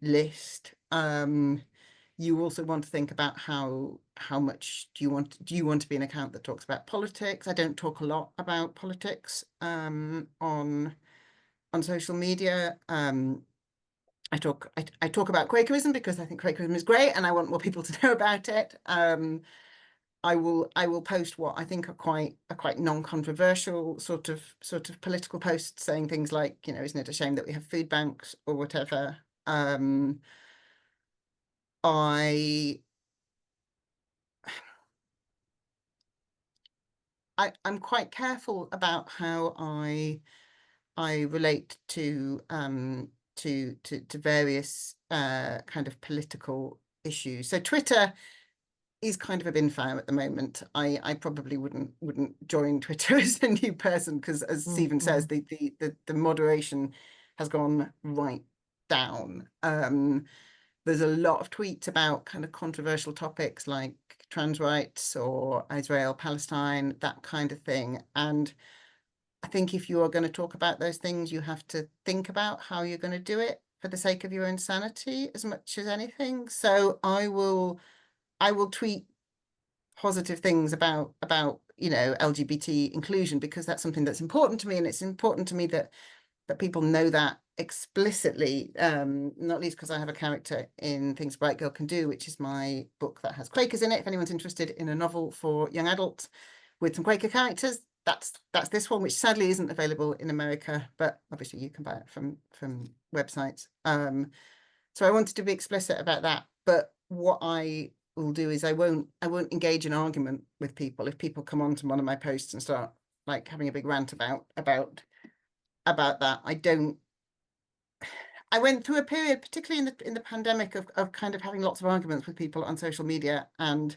list. You also want to think about how much do you want to be an account that talks about politics. I don't talk a lot about politics on social media. I talk about Quakerism because I think Quakerism is great and I want more people to know about it. I will post what I think are quite non-controversial sort of political posts, saying things like, you know, isn't it a shame that we have food banks, or whatever. I'm quite careful about how I relate to various kind of political issues. So Twitter is kind of a bin fire at the moment. I probably wouldn't join Twitter as a new person, because, as Stephen says, the moderation has gone right down. There's a lot of tweets about kind of controversial topics like trans rights or Israel, Palestine, that kind of thing. And I think if you are going to talk about those things, you have to think about how you're going to do it for the sake of your own sanity as much as anything. So I will tweet positive things about you know, LGBT inclusion, because that's something that's important to me, and it's important to me that people know that explicitly, not least because I have a character in Things a Bright Girl Can Do, which is my book that has Quakers in it. If anyone's interested in a novel for young adults with some Quaker characters, that's this one, which sadly isn't available in America, but obviously you can buy it from websites. So I wanted to be explicit about that, but what I will do is I won't engage in argument with people. If people come onto one of my posts and start like having a big rant about that, I went through a period, particularly in the pandemic, of kind of having lots of arguments with people on social media, and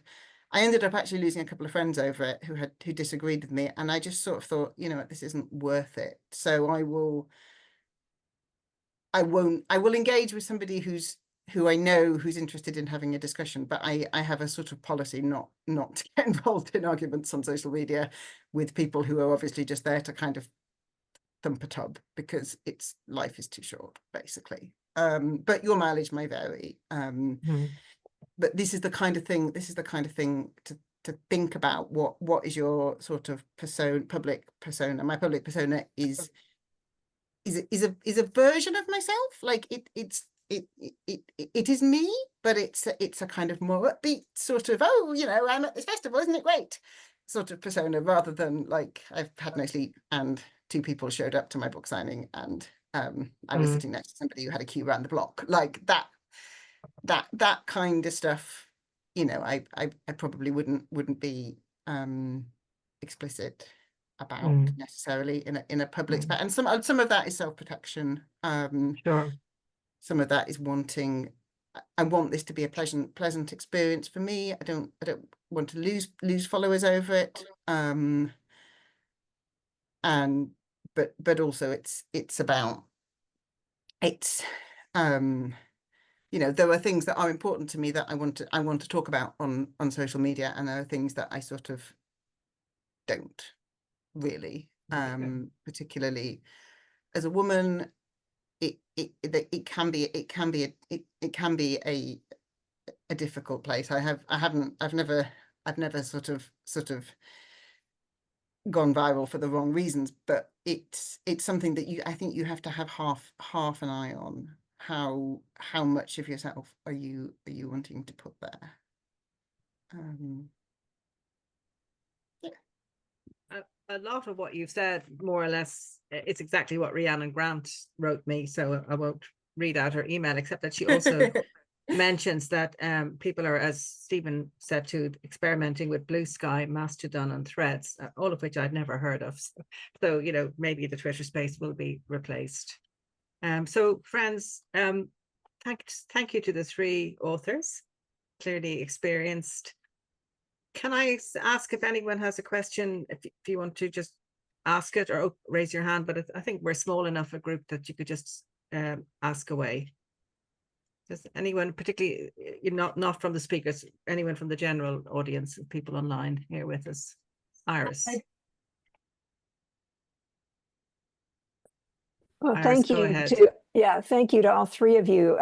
I ended up actually losing a couple of friends over it who disagreed with me, and I just sort of thought, you know what, this isn't worth it. So I will engage with somebody who I know who's interested in having a discussion, but I have a sort of policy not to get involved in arguments on social media with people who are obviously just there to kind of thump a tub, because life is too short, basically. But your mileage may vary. But this is the kind of thing to think about. What is your sort of public persona? My public persona is a version of myself. Like it is me, but it's a kind of more upbeat sort of, oh, you know, I'm at this festival, isn't it great, sort of persona, rather than like I've had no sleep and 2 people showed up to my book signing and I was sitting next to somebody who had a queue around the block, like that kind of stuff. You know, I probably wouldn't be explicit about necessarily in a public space. And some of that is self-protection. Sure. Some of that is I want this to be a pleasant experience for me. I don't want to lose followers over it. And but also it's about you know, there are things that are important to me that I want to talk about on social media, and there are things that I sort of don't really, particularly as a woman. it can be a difficult place. I've never sort of gone viral for the wrong reasons, but it's something that I think you have to have half an eye on. How much of yourself are you wanting to put there? A lot of what you've said, more or less, it's exactly what Rhiannon Grant wrote me, so I won't read out her email, except that she also mentions that people are, as Stephen said, too, experimenting with Blue Sky, Mastodon and Threads, all of which I'd never heard of. So, you know, maybe the Twitter space will be replaced. So friends, thank you to the three authors, clearly experienced. Can I ask if anyone has a question, if you want to just ask it or raise your hand, but I think we're small enough a group that you could just ask away. Does anyone, particularly not from the speakers, anyone from the general audience, people online here with us? Iris. Well, Iris, thank go you ahead. thank you to all three of you.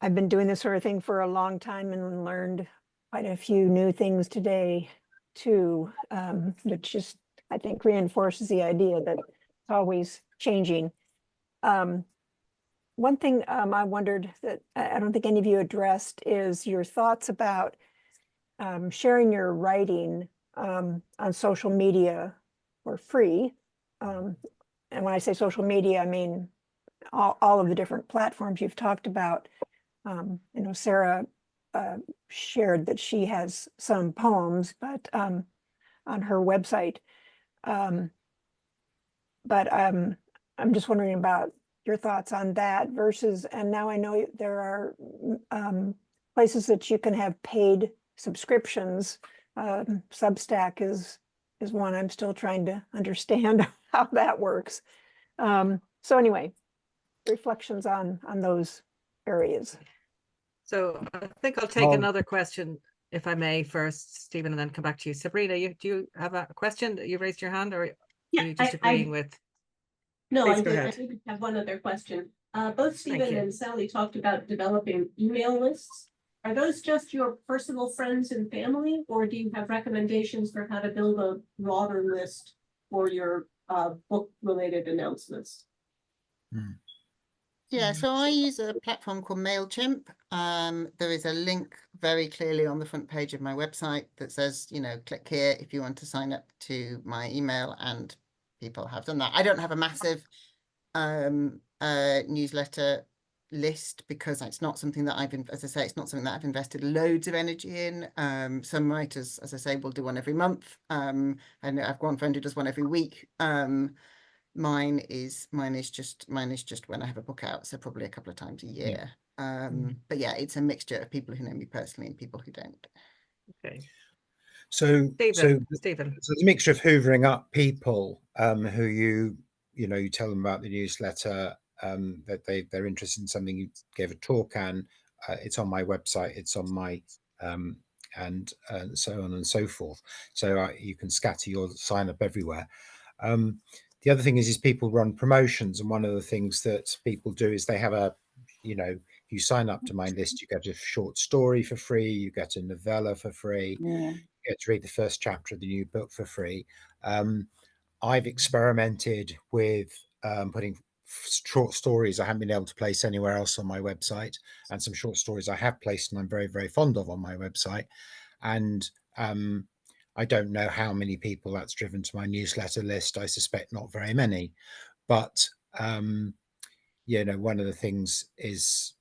I've been doing this sort of thing for a long time and learned quite a few new things today too, which just, I think, reinforces the idea that it's always changing. One thing I wondered that I don't think any of you addressed is your thoughts about sharing your writing on social media for free. And when I say social media, I mean all of the different platforms you've talked about. You know, Sarah shared that she has some poems, but on her website. But I'm just wondering about your thoughts on that versus, and now I know there are places that you can have paid subscriptions. Substack is one I'm still trying to understand how that works. So anyway, reflections on those areas. So I think I'll take another question, if I may, first, Stephen, and then come back to you. Sabrina, do you have a question? You raised your hand, or are you just agreeing with? No, Please I go did. I ahead. did have one other question. Both Stephen you. and Sally talked about developing email lists. Are those just your personal friends and family, or do you have recommendations for how to build a broader list for your book-related announcements? Yeah, so I use a platform called MailChimp. There is a link very clearly on the front page of my website that says, you know, click here if you want to sign up to my email, and people have done that. I don't have a massive newsletter list because it's not something that as I say, it's not something that I've invested loads of energy in. Some writers, as I say, will do one every month. And I've got one friend who does one every week. Mine is just when I have a book out, so probably a couple of times a year. But yeah, it's a mixture of people who know me personally and people who don't. Okay. So Stephen. so it's a mixture of hoovering up people who you tell them about the newsletter, that they're interested in something, you gave a talk, and it's on my website, it's on my and so on and so forth. So you can scatter your sign up everywhere. The other thing is people run promotions, and one of the things that people do is they have if you sign up to my list, you get a short story for free, you get a novella for free, you get to read the first chapter of the new book for free. I've experimented with putting short stories I haven't been able to place anywhere else on my website, and some short stories I have placed and I'm very, very fond of on my website. And I don't know how many people that's driven to my newsletter list. I suspect not very many, but one of the things is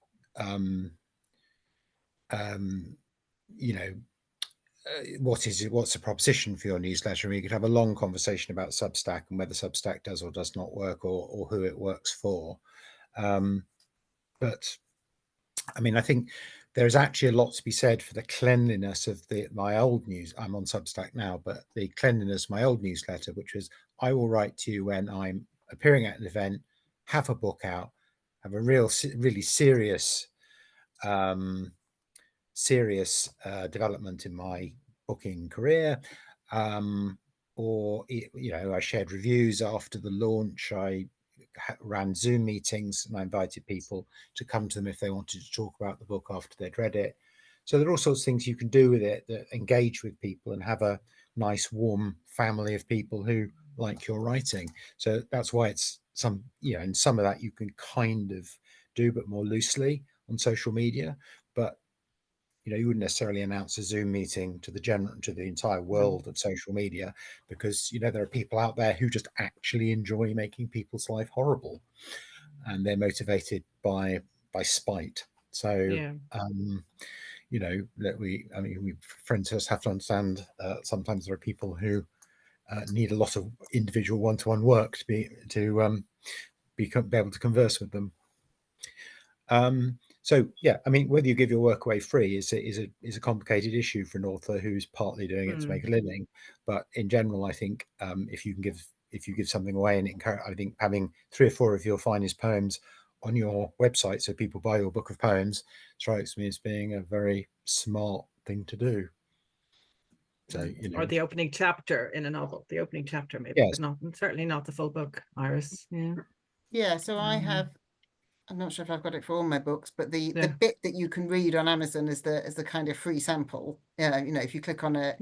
what's the proposition for your newsletter? We could have a long conversation about Substack and whether Substack does or does not work, or who it works for. But I mean, I think there's actually a lot to be said for the cleanliness of my old news. I'm on Substack now, but the cleanliness of my old newsletter, which was, I will write to you when I'm appearing at an event, have a book out, have a really serious development in my booking career, or I shared reviews after the launch. I ran Zoom meetings, and I invited people to come to them if they wanted to talk about the book after they'd read it. So there are all sorts of things you can do with it that engage with people and have a nice, warm family of people who like your writing. So that's why it's some, and some of that you can kind of do, but more loosely on social media. But you wouldn't necessarily announce a Zoom meeting to the entire world of social media, because there are people out there who just actually enjoy making people's life horrible, and they're motivated by spite. So Yeah. that we friends just have to understand sometimes there are people who need a lot of individual one-to-one work to be able to converse with them. So yeah, whether you give your work away free is a complicated issue for an author who's partly doing it to make a living. But in general, I think if you give something away, and I think having 3 or 4 of your finest poems on your website so people buy your book of poems strikes me as being a very smart thing to do. So or the opening chapter in a novel, the opening chapter maybe, yes. but certainly not the full book, Iris. Yeah, so I have, I'm not sure if I've got it for all my books, but the Yeah. bit that you can read on Amazon is the kind of free sample. If you click on a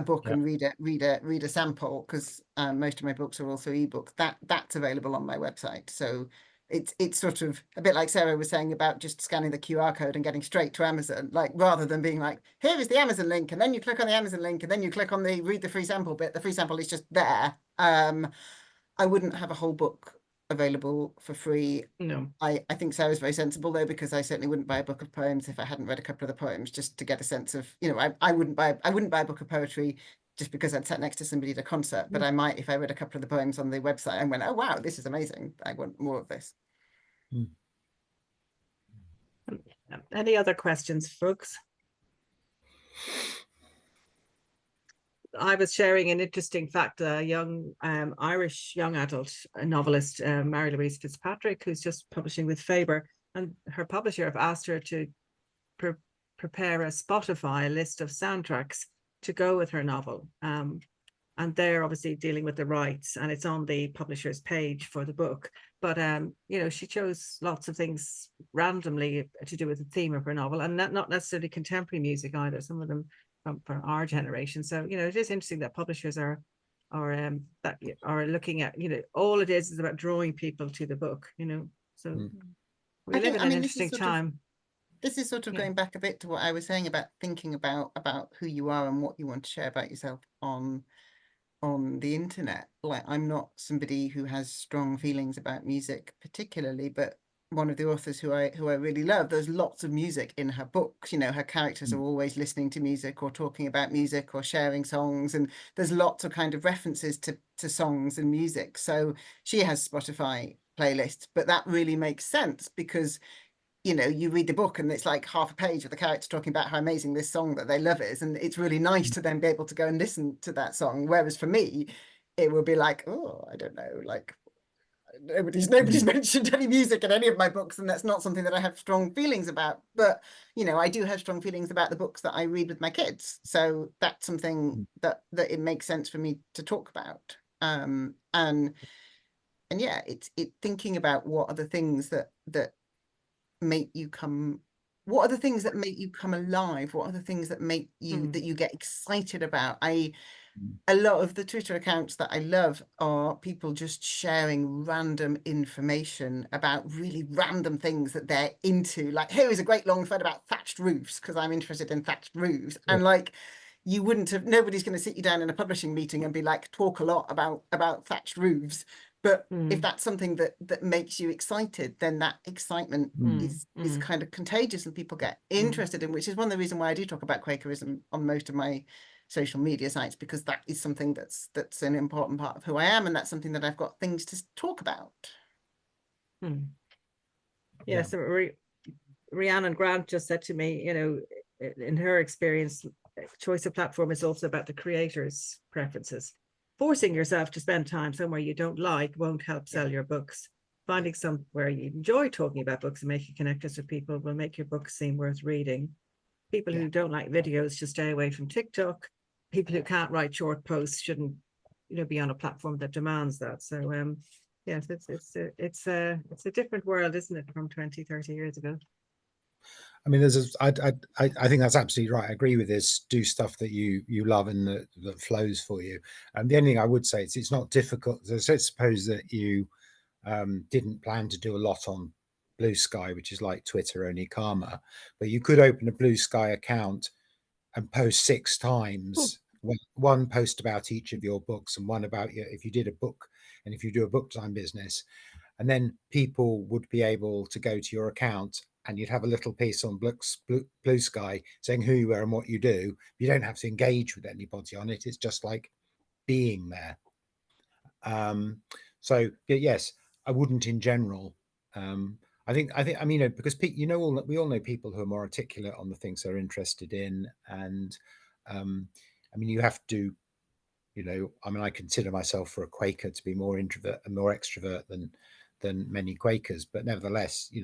book Yeah. and read a sample, because most of my books are also ebooks, that's available on my website. So it's sort of a bit like Sarah was saying about just scanning the QR code and getting straight to Amazon, like rather than being like, here is the Amazon link, and then you click on the Amazon link, and then you click on the read the free sample bit. The free sample is just there. I wouldn't have a whole book available for free. No. I think Sarah's very sensible though, because I certainly wouldn't buy a book of poems if I hadn't read a couple of the poems, just to get a sense of, I wouldn't buy a book of poetry just because I'd sat next to somebody at a concert, but I might if I read a couple of the poems on the website and went, oh wow, this is amazing, I want more of this. Any other questions, folks? I was sharing an interesting fact. A young Irish young adult novelist, Mary Louise Fitzpatrick, who's just publishing with Faber, and her publisher have asked her to prepare a Spotify list of soundtracks to go with her novel. And they're obviously dealing with the rights, and it's on the publisher's page for the book. But she chose lots of things randomly to do with the theme of her novel, and not necessarily contemporary music either. Some of them from our generation. So it is interesting that publishers are looking at all it is about drawing people to the book. So we live in an interesting time. This is sort of going back a bit to what I was saying about thinking about who you are and what you want to share about yourself on the internet. Like, I'm not somebody who has strong feelings about music particularly, but one of the authors who I really love, there's lots of music in her books. Her characters are always listening to music or talking about music or sharing songs, and there's lots of kind of references to songs and music. So she has Spotify playlists, but that really makes sense because you read the book and it's like half a page of the character talking about how amazing this song that they love is, and it's really nice to then be able to go and listen to that song. Whereas for me, it would be like, oh, I don't know, like nobody's mentioned any music in any of my books, and that's not something that I have strong feelings about. But I do have strong feelings about the books that I read with my kids, so that's something that it makes sense for me to talk about. And yeah, it's thinking about what are the things that make you come, what are the things that make you come alive, what are the things that make you that you get excited about. A lot of the Twitter accounts that I love are people just sharing random information about really random things that they're into. Like, here is a great long thread about thatched roofs because I'm interested in thatched roofs. And like, you wouldn't have, nobody's going to sit you down in a publishing meeting and be like, talk a lot about thatched roofs. But if that's something that makes you excited, then that excitement is kind of contagious and people get interested in, which is one of the reasons why I do talk about Quakerism on most of my social media sites, because that is something that's an important part of who I am, and that's something that I've got things to talk about. Yeah, so Rhiannon Grant just said to me, in her experience, choice of platform is also about the creator's preferences. Forcing yourself to spend time somewhere you don't like won't help sell your books. Finding somewhere you enjoy talking about books and making connections with people will make your books seem worth reading. People who don't like videos should stay away from TikTok. People who can't write short posts shouldn't, be on a platform that demands that. So Yes, it's a different world, isn't it, from 20, 30 years ago? I mean, I think that's absolutely right. I agree with this. Do stuff that you love and that flows for you. And the only thing I would say is it's not difficult. So suppose that you didn't plan to do a lot on Blue Sky, which is like Twitter, only Karma, but you could open a Blue Sky account and post 6 times. One post about each of your books and one about your, if you did a book and if you do a book design business, and then people would be able to go to your account and you'd have a little piece on Blue Sky saying who you are and what you do. You don't have to engage with anybody on it. It's just like being there. So yes, I wouldn't in general. I mean, because we all know people who are more articulate on the things they're interested in, and I mean, you have to, I mean, I consider myself for a Quaker to be more introvert and more extrovert than many Quakers, but nevertheless, you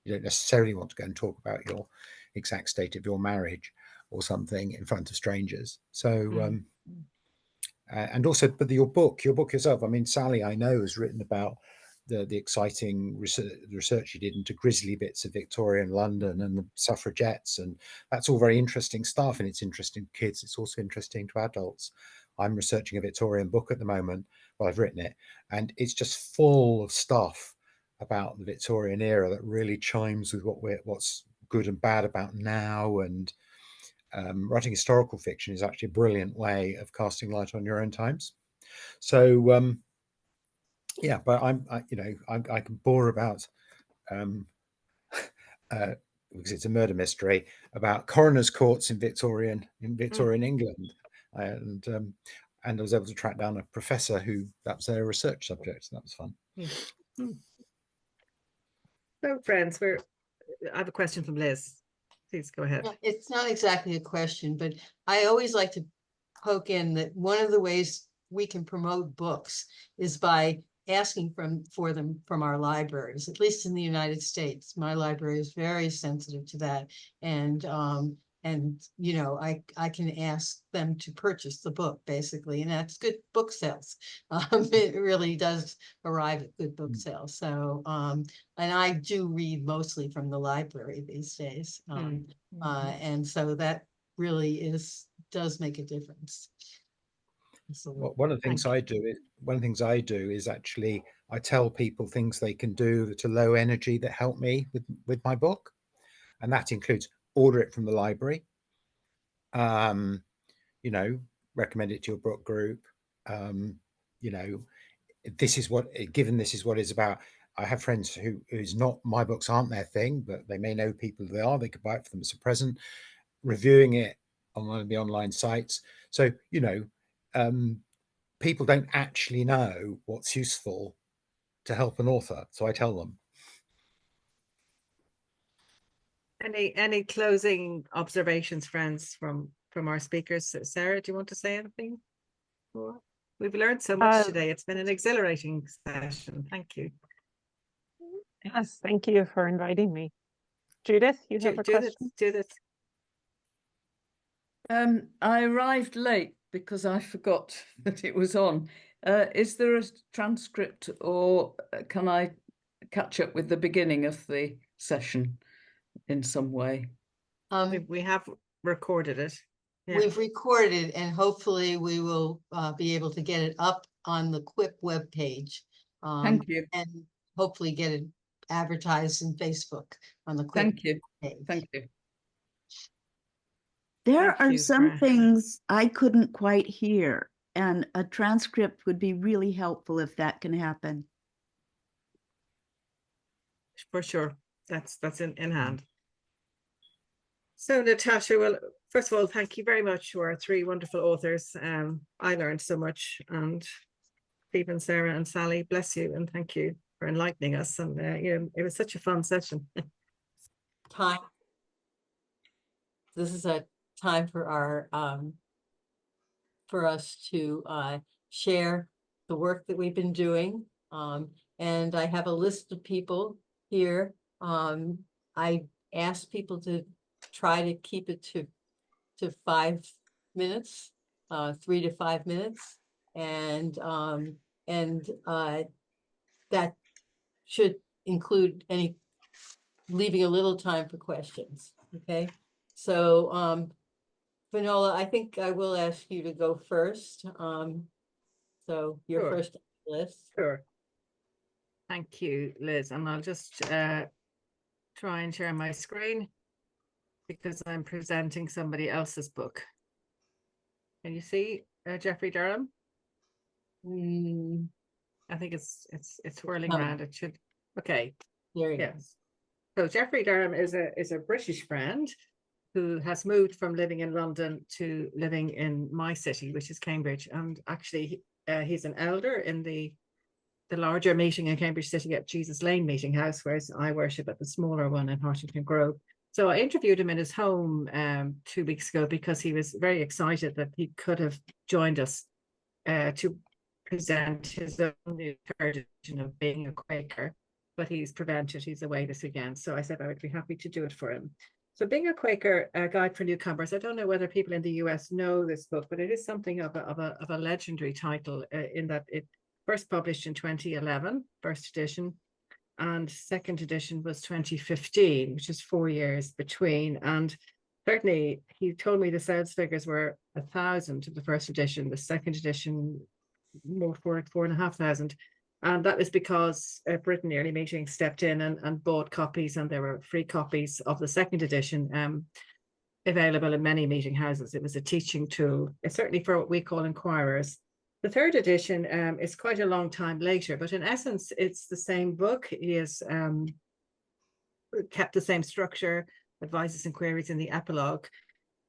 don't necessarily want to go and talk about your exact state of your marriage or something in front of strangers. So. And also, but your book yourself, I mean, Sally, I know, has written about the exciting research you did into grisly bits of Victorian London and the suffragettes, and that's all very interesting stuff, and it's interesting to kids. It's also interesting to adults. I'm researching a Victorian book at the moment. Well, I've written it, and it's just full of stuff about the Victorian era that really chimes with what's good and bad about now. And writing historical fiction is actually a brilliant way of casting light on your own times. So yeah, but I can bore about because it's a murder mystery about coroners' courts in Victorian England, and I was able to track down a professor who that was their research subject. So that was fun. So, friends, I have a question from Liz. Please go ahead. It's not exactly a question, but I always like to poke in that one of the ways we can promote books is by asking for them from our libraries, at least in the United States. My library is very sensitive to that. And I can ask them to purchase the book basically, and that's good book sales. It really does arrive at good book sales. So, and I do read mostly from the library these days. And so that really does make a difference. Well, one of the things I do is actually I tell people things they can do that are low energy that help me with my book, and that includes order it from the library, recommend it to your book group, this is what it's about. I have friends who's not, my books aren't their thing, but they may know people they are. They could buy it for them as a present, reviewing it on one of the online sites. So people don't actually know what's useful to help an author, so I tell them. Any closing observations, friends, from our speakers? Sarah, do you want to say anything? We've learned so much today. It's been an exhilarating session. Thank you. Yes, thank you for inviting me. Judith, you have a question? Judith. I arrived late because I forgot that it was on. Is there a transcript, or can I catch up with the beginning of the session in some way? We have recorded it. Yeah. We've recorded, and hopefully we will be able to get it up on the QUIP webpage. Thank you. And hopefully get it advertised in Facebook on the QUIP Thank you. page. Thank you. There are some things I couldn't quite hear, and a transcript would be really helpful if that can happen. For sure. That's in hand. So Natasha, well, first of all, thank you very much to our 3 wonderful authors. I learned so much, and Stephen, Sarah and Sally, bless you, and thank you for enlightening us. And it was such a fun session. This is a time for our for us to share the work that we've been doing. And I have a list of people here. I asked people to try to keep it to 5 minutes, 3 to 5 minutes. And that should include leaving a little time for questions, okay? So, Finola, I think I will ask you to go first. So you're Sure. first on the list. Sure. Thank you, Liz. And I'll just try and share my screen because I'm presenting somebody else's book. Can you see Jeffrey Durham? I think it's whirling No. around. It should. Okay. There you go. Yes. So Jeffrey Durham is a British friend who has moved from living in London to living in my city, which is Cambridge. And actually, he's an elder in the larger meeting in Cambridge City at Jesus Lane Meeting House, whereas I worship at the smaller one in Hartington Grove. So I interviewed him in his home 2 weeks ago because he was very excited that he could have joined us to present his own new third edition of Being a Quaker, but he's prevented, he's away this weekend. So I said I would be happy to do it for him. So Being a Quaker, a guide for newcomers. I don't know whether people in the US know this book, but it is something of a legendary title in that it first published in 2011, first edition, and second edition was 2015, which is 4 years between. And certainly he told me the sales figures were 1,000 to the first edition, the second edition more 4,500. And that was because Britain Early Meeting stepped in and bought copies, and there were free copies of the second edition available in many meeting houses. It was a teaching tool, certainly for what we call inquirers. The third edition is quite a long time later, but in essence, it's the same book. He has kept the same structure, advices and queries in the epilogue,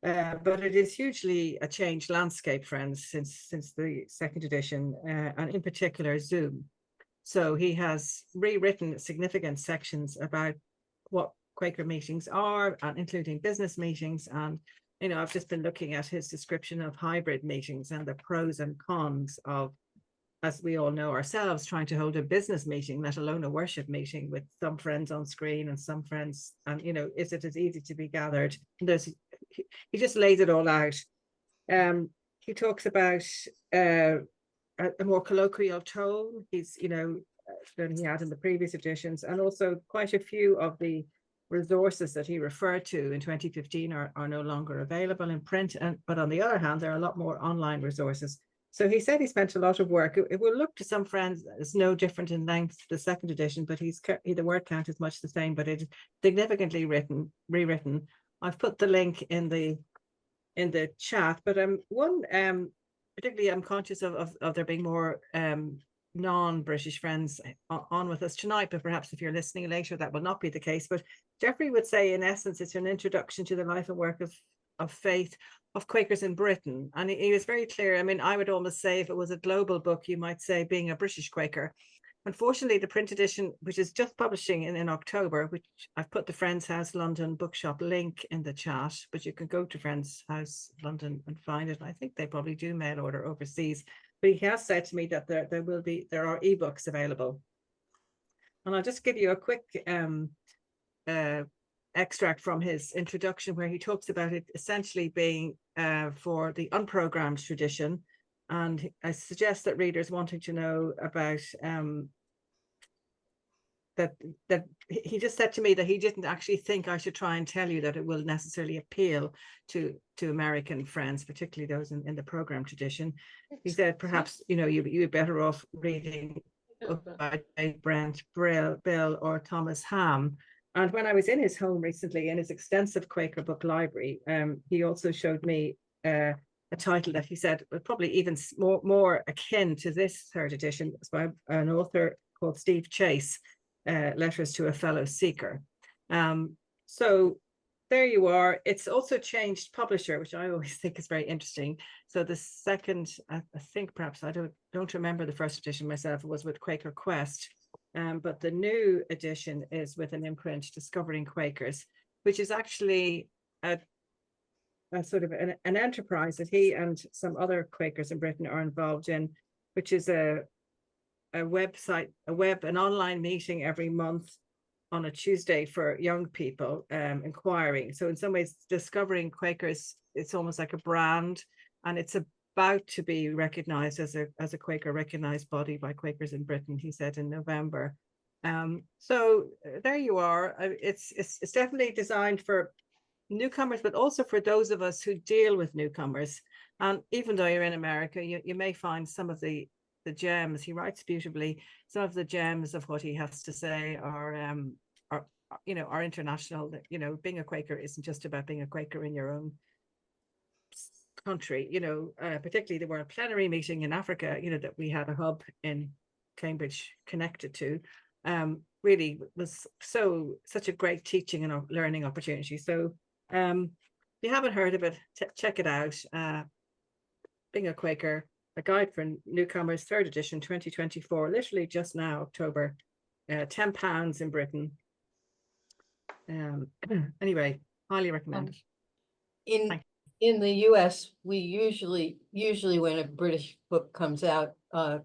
but it is hugely a changed landscape, friends, since the second edition, and in particular Zoom. So he has rewritten significant sections about what Quaker meetings are, and including business meetings. And you know, I've just been looking at his description of hybrid meetings and the pros and cons of, as we all know ourselves, trying to hold a business meeting, let alone a worship meeting, with some friends on screen and some friends, and you know, is it as easy to be gathered? And he just lays it all out. He talks about a more colloquial tone. He's, you know, than he had in the previous editions, and also quite a few of the resources that he referred to in 2015 are no longer available in print. But on the other hand, there are a lot more online resources. So he said he spent a lot of work. It will look to some friends as no different in length to the second edition, but the word count is much the same, but it's significantly rewritten. I've put the link in the chat, but particularly I'm conscious of there being more non-British friends on with us tonight, but perhaps if you're listening later, that will not be the case. But Jeffrey would say, in essence, it's an introduction to the life and work of faith of Quakers in Britain. And he was very clear. I mean, I would almost say if it was a global book, you might say Being a British Quaker. Unfortunately, the print edition, which is just publishing in October, which I've put the Friends House London bookshop link in the chat, but you can go to Friends House London and find it. I think they probably do mail order overseas. But he has said to me that there are ebooks available. And I'll just give you a quick extract from his introduction, where he talks about it essentially being for the unprogrammed tradition. And I suggest that readers wanting to know about that he just said to me that he didn't actually think I should try and tell you that it will necessarily appeal to American friends, particularly those in the program tradition. He said perhaps, you know, you're better off reading by Brent Bill or Thomas Ham. And when I was in his home recently, in his extensive Quaker book library, he also showed me a title that he said was probably even more akin to this third edition. It's by an author called Steve Chase, Letters to a Fellow Seeker. So there you are. It's also changed publisher, which I always think is very interesting. So the second, I think perhaps, I don't remember the first edition myself, it was with Quaker Quest. But the new edition is with an imprint, Discovering Quakers, which is actually a sort of an enterprise that he and some other Quakers in Britain are involved in, which is a website, an online meeting every month on a Tuesday for young people inquiring. So in some ways, Discovering Quakers, it's almost like a brand, and it's about to be recognized as a Quaker recognized body by Quakers in Britain, he said in November. So there you are. It's definitely designed for newcomers, but also for those of us who deal with newcomers. And even though you're in America, you may find some of the gems. He writes beautifully. Some of the gems of what he has to say are international. You know, being a Quaker isn't just about being a Quaker in your own country. You know, particularly there were a plenary meeting in Africa. You know, that we had a hub in Cambridge connected to. Really was such a great teaching and learning opportunity. So if you haven't heard of it, check it out. Being a Quaker, a guide for newcomers, 3rd edition, 2024, literally just now, October. £10 in Britain. Anyway, highly recommend it. In the US, we usually when a British book comes out,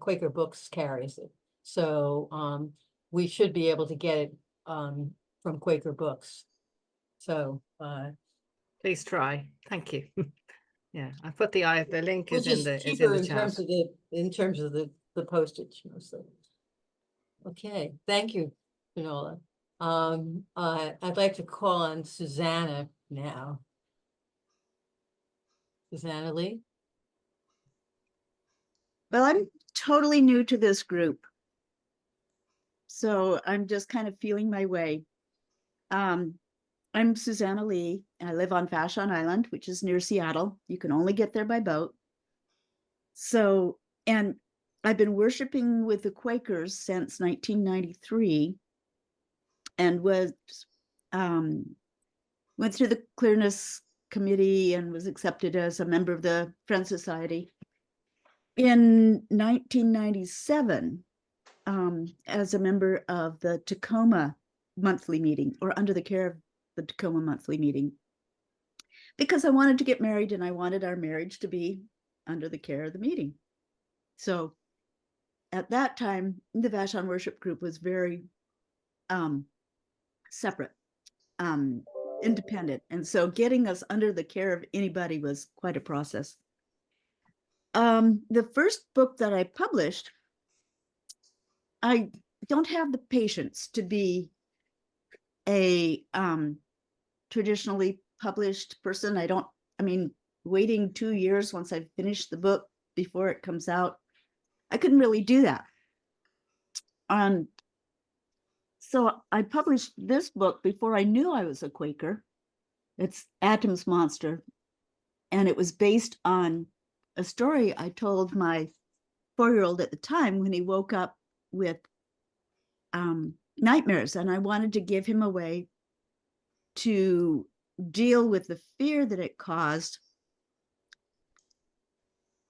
Quaker Books carries it. So we should be able to get it from Quaker Books. So please try. Thank you. Yeah, I put the link is in the chat. In terms of the postage mostly. Okay, thank you, Finola. I'd like to call on Susanna now. Susanna Lee? Well, I'm totally new to this group, so I'm just kind of feeling my way. I'm Susanna Lee. I live on Vashon Island, which is near Seattle. You can only get there by boat. So, and I've been worshiping with the Quakers since 1993, and went through the Clearness Committee and was accepted as a member of the Friends Society. In 1997, as a member of the Tacoma monthly meeting, or under the care of the Tacoma monthly meeting, because I wanted to get married and I wanted our marriage to be under the care of the meeting. So at that time, the Vashon worship group was very separate, independent. And so getting us under the care of anybody was quite a process. The first book that I published, I don't have the patience to be a traditionally published person. Waiting 2 years once I've finished the book before it comes out, I couldn't really do that. So I published this book before I knew I was a Quaker. It's Atom's Monster, and it was based on a story I told my 4-year-old at the time when he woke up with nightmares, and I wanted to give him a way to deal with the fear that it caused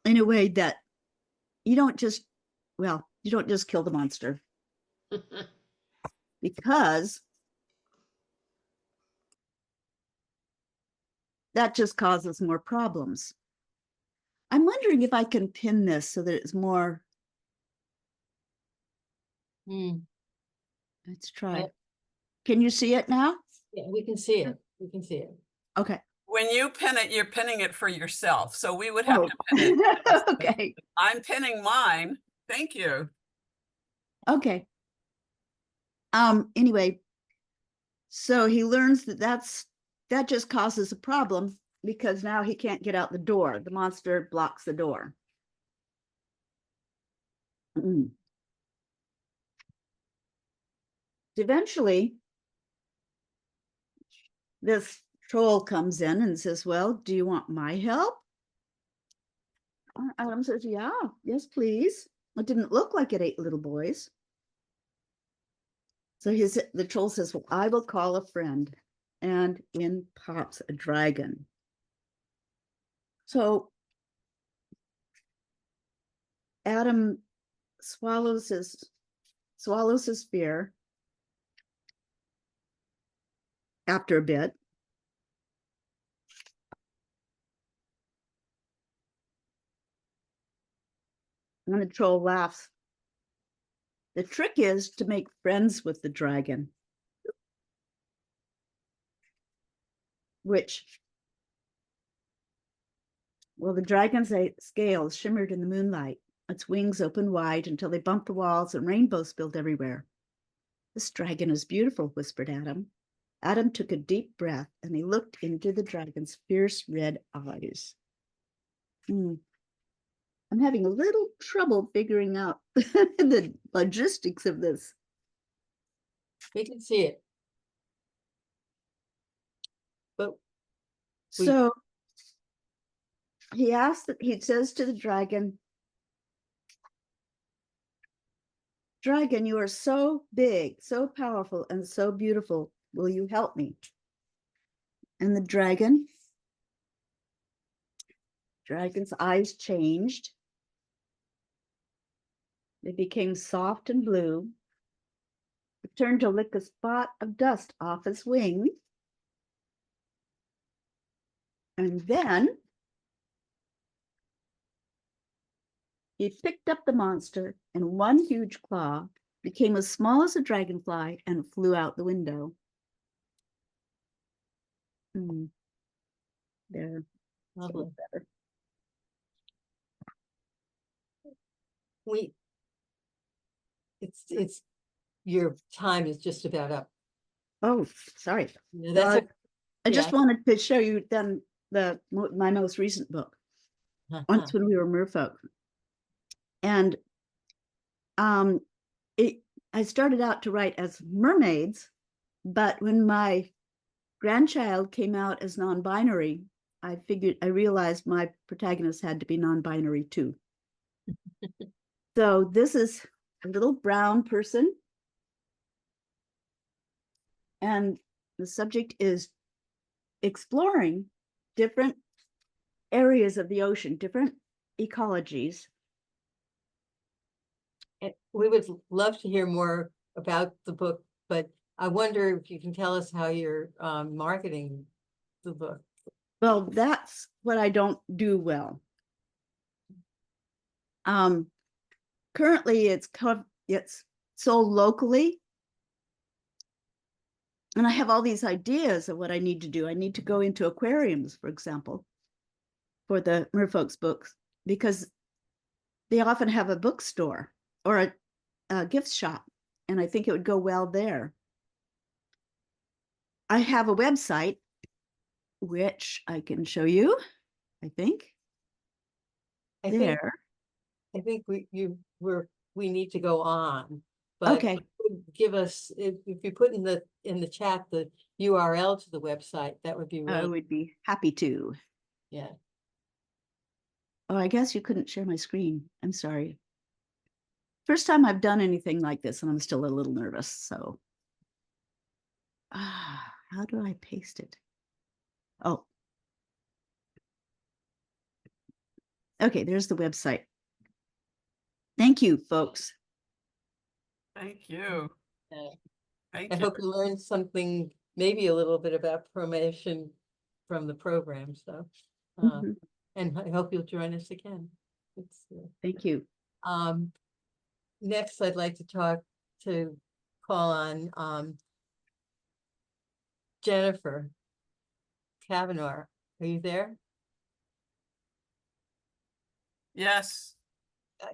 in a way that you don't just kill the monster because that just causes more problems. I'm wondering if I can pin this so that it's more. Let's try. Can you see it now? Yeah, we can see it. We can see it. Okay. When you pin it, you're pinning it for yourself. So we would have to pin it. Okay. I'm pinning mine. Thank you. Okay. Anyway, so he learns that just causes a problem because now he can't get out the door. The monster blocks the door. Eventually, this troll comes in and says, well, do you want my help? Adam says, yeah, yes, please. It didn't look like it ate little boys. So the troll says, well, I will call a friend. And in pops a dragon. So Adam swallows his fear after a bit. And the troll laughs. The trick is to make friends with the dragon, which Well, the dragon's scales shimmered in the moonlight. Its wings opened wide until they bumped the walls and rainbows spilled everywhere. This dragon is beautiful, whispered Adam. Adam took a deep breath and he looked into the dragon's fierce red eyes. I'm having a little trouble figuring out the logistics of this. We can see it. But So he says to the dragon, "Dragon, you are so big, so powerful, and so beautiful. Will you help me?" And the dragon's eyes changed. They became soft and blue. It turned to lick a spot of dust off his wing. And then he picked up the monster, and one huge claw became as small as a dragonfly and flew out the window. There. lovely. Better. It's your time is just about up. Oh, sorry. No, that's I just yeah. wanted to show you then my most recent book, Once When We Were Merfolk. And I started out to write as mermaids, but when my grandchild came out as non-binary, I realized my protagonist had to be non-binary too. So this is a little brown person. And the subject is exploring different areas of the ocean, different ecologies. We would love to hear more about the book, but I wonder if you can tell us how you're marketing the book. Well, that's what I don't do well. Currently, it's sold locally. And I have all these ideas of what I need to do. I need to go into aquariums, for example, for the Merfolk's books, because they often have a bookstore or a gift shop, and I think it would go well there. I have a website, which I can show you, I think. I think we need to go on, but Okay. give us, if you put in the chat the URL to the website, that would be I really, would be happy to. yeah. Oh, I guess you couldn't share my screen. I'm sorry. First time I've done anything like this, and I'm still a little nervous. So, how do I paste it? Oh, okay. There's the website. Thank you, folks. Thank you. I hope you learned something, maybe a little bit about promotion from the program. So, and I hope you'll join us again. Thank you. Next, I'd like to call on Jennifer Kavanaugh. Are you there? Yes.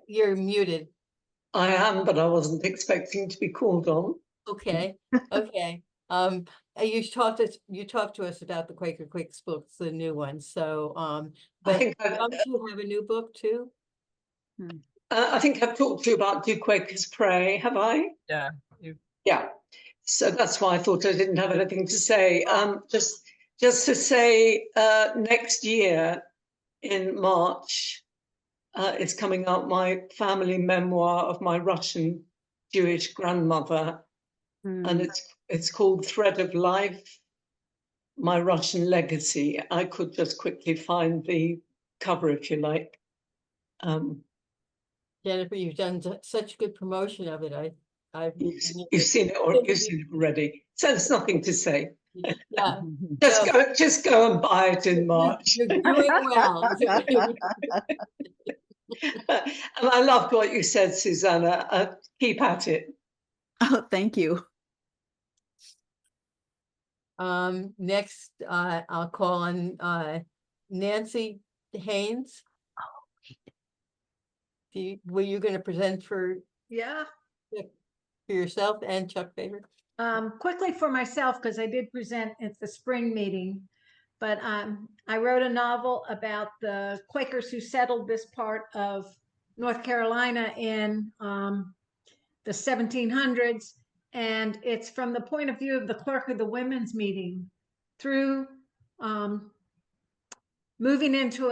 You're muted. I am, but I wasn't expecting to be called on. Okay. Okay. You talked to us about the Quaker Quicks books, the new ones. So, but don't you have a new book too? I think I've talked to you about Do Quakers Pray, have I? Yeah. Yeah. So that's why I thought I didn't have anything to say. Just to say, next year in March, is coming out my family memoir of my Russian Jewish grandmother, and it's called Thread of Life, My Russian Legacy. I could just quickly find the cover if you like. Jennifer, you've done such good promotion of it. You've seen it already, so there's nothing to say. Yeah. Just go and buy it in March. You're doing well. And I loved what you said, Susanna. Keep at it. Oh, thank you. Next, I'll call on Nancy Haynes. Were you going to present for Yeah, yourself and Chuck Faber? quickly for myself, because I did present at the spring meeting. But I wrote a novel about the Quakers who settled this part of North Carolina in the 1700s. And it's from the point of view of the clerk of the women's meeting through moving into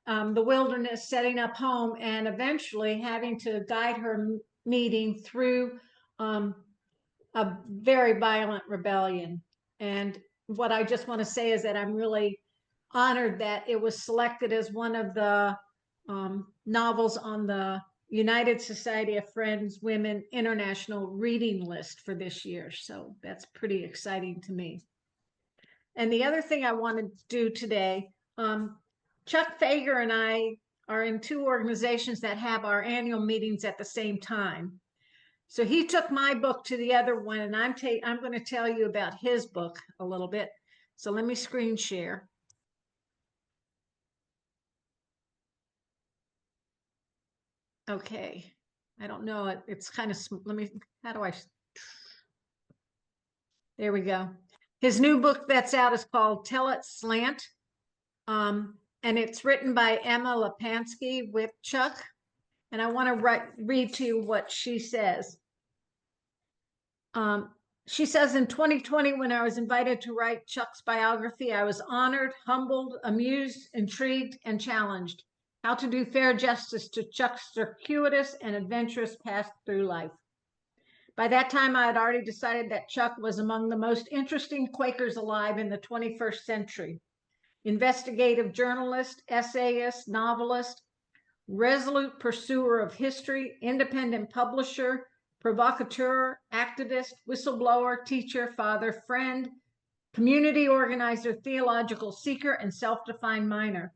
the wilderness, setting up home, and eventually having to guide her meeting through a very violent rebellion. And what I just want to say is that I'm really honored that it was selected as one of the novels on the United Society of Friends Women International Reading List for this year. So that's pretty exciting to me. And the other thing I wanted to do today, Chuck Fager and I are in two organizations that have our annual meetings at the same time. So he took my book to the other one, and I'm going to tell you about his book a little bit. So let me screen share. Okay. I don't know. It's kind of, how do I, there we go. His new book that's out is called Tell It Slant. And it's written by Emma Lepansky with Chuck. And I want to read to you what she says. She says, in 2020, when I was invited to write Chuck's biography, I was honored, humbled, amused, intrigued, and challenged how to do fair justice to Chuck's circuitous and adventurous path through life. By that time, I had already decided that Chuck was among the most interesting Quakers alive in the 21st century. Investigative journalist, essayist, novelist, resolute pursuer of history, independent publisher, provocateur, activist, whistleblower, teacher, father, friend, community organizer, theological seeker, and self-defined miner.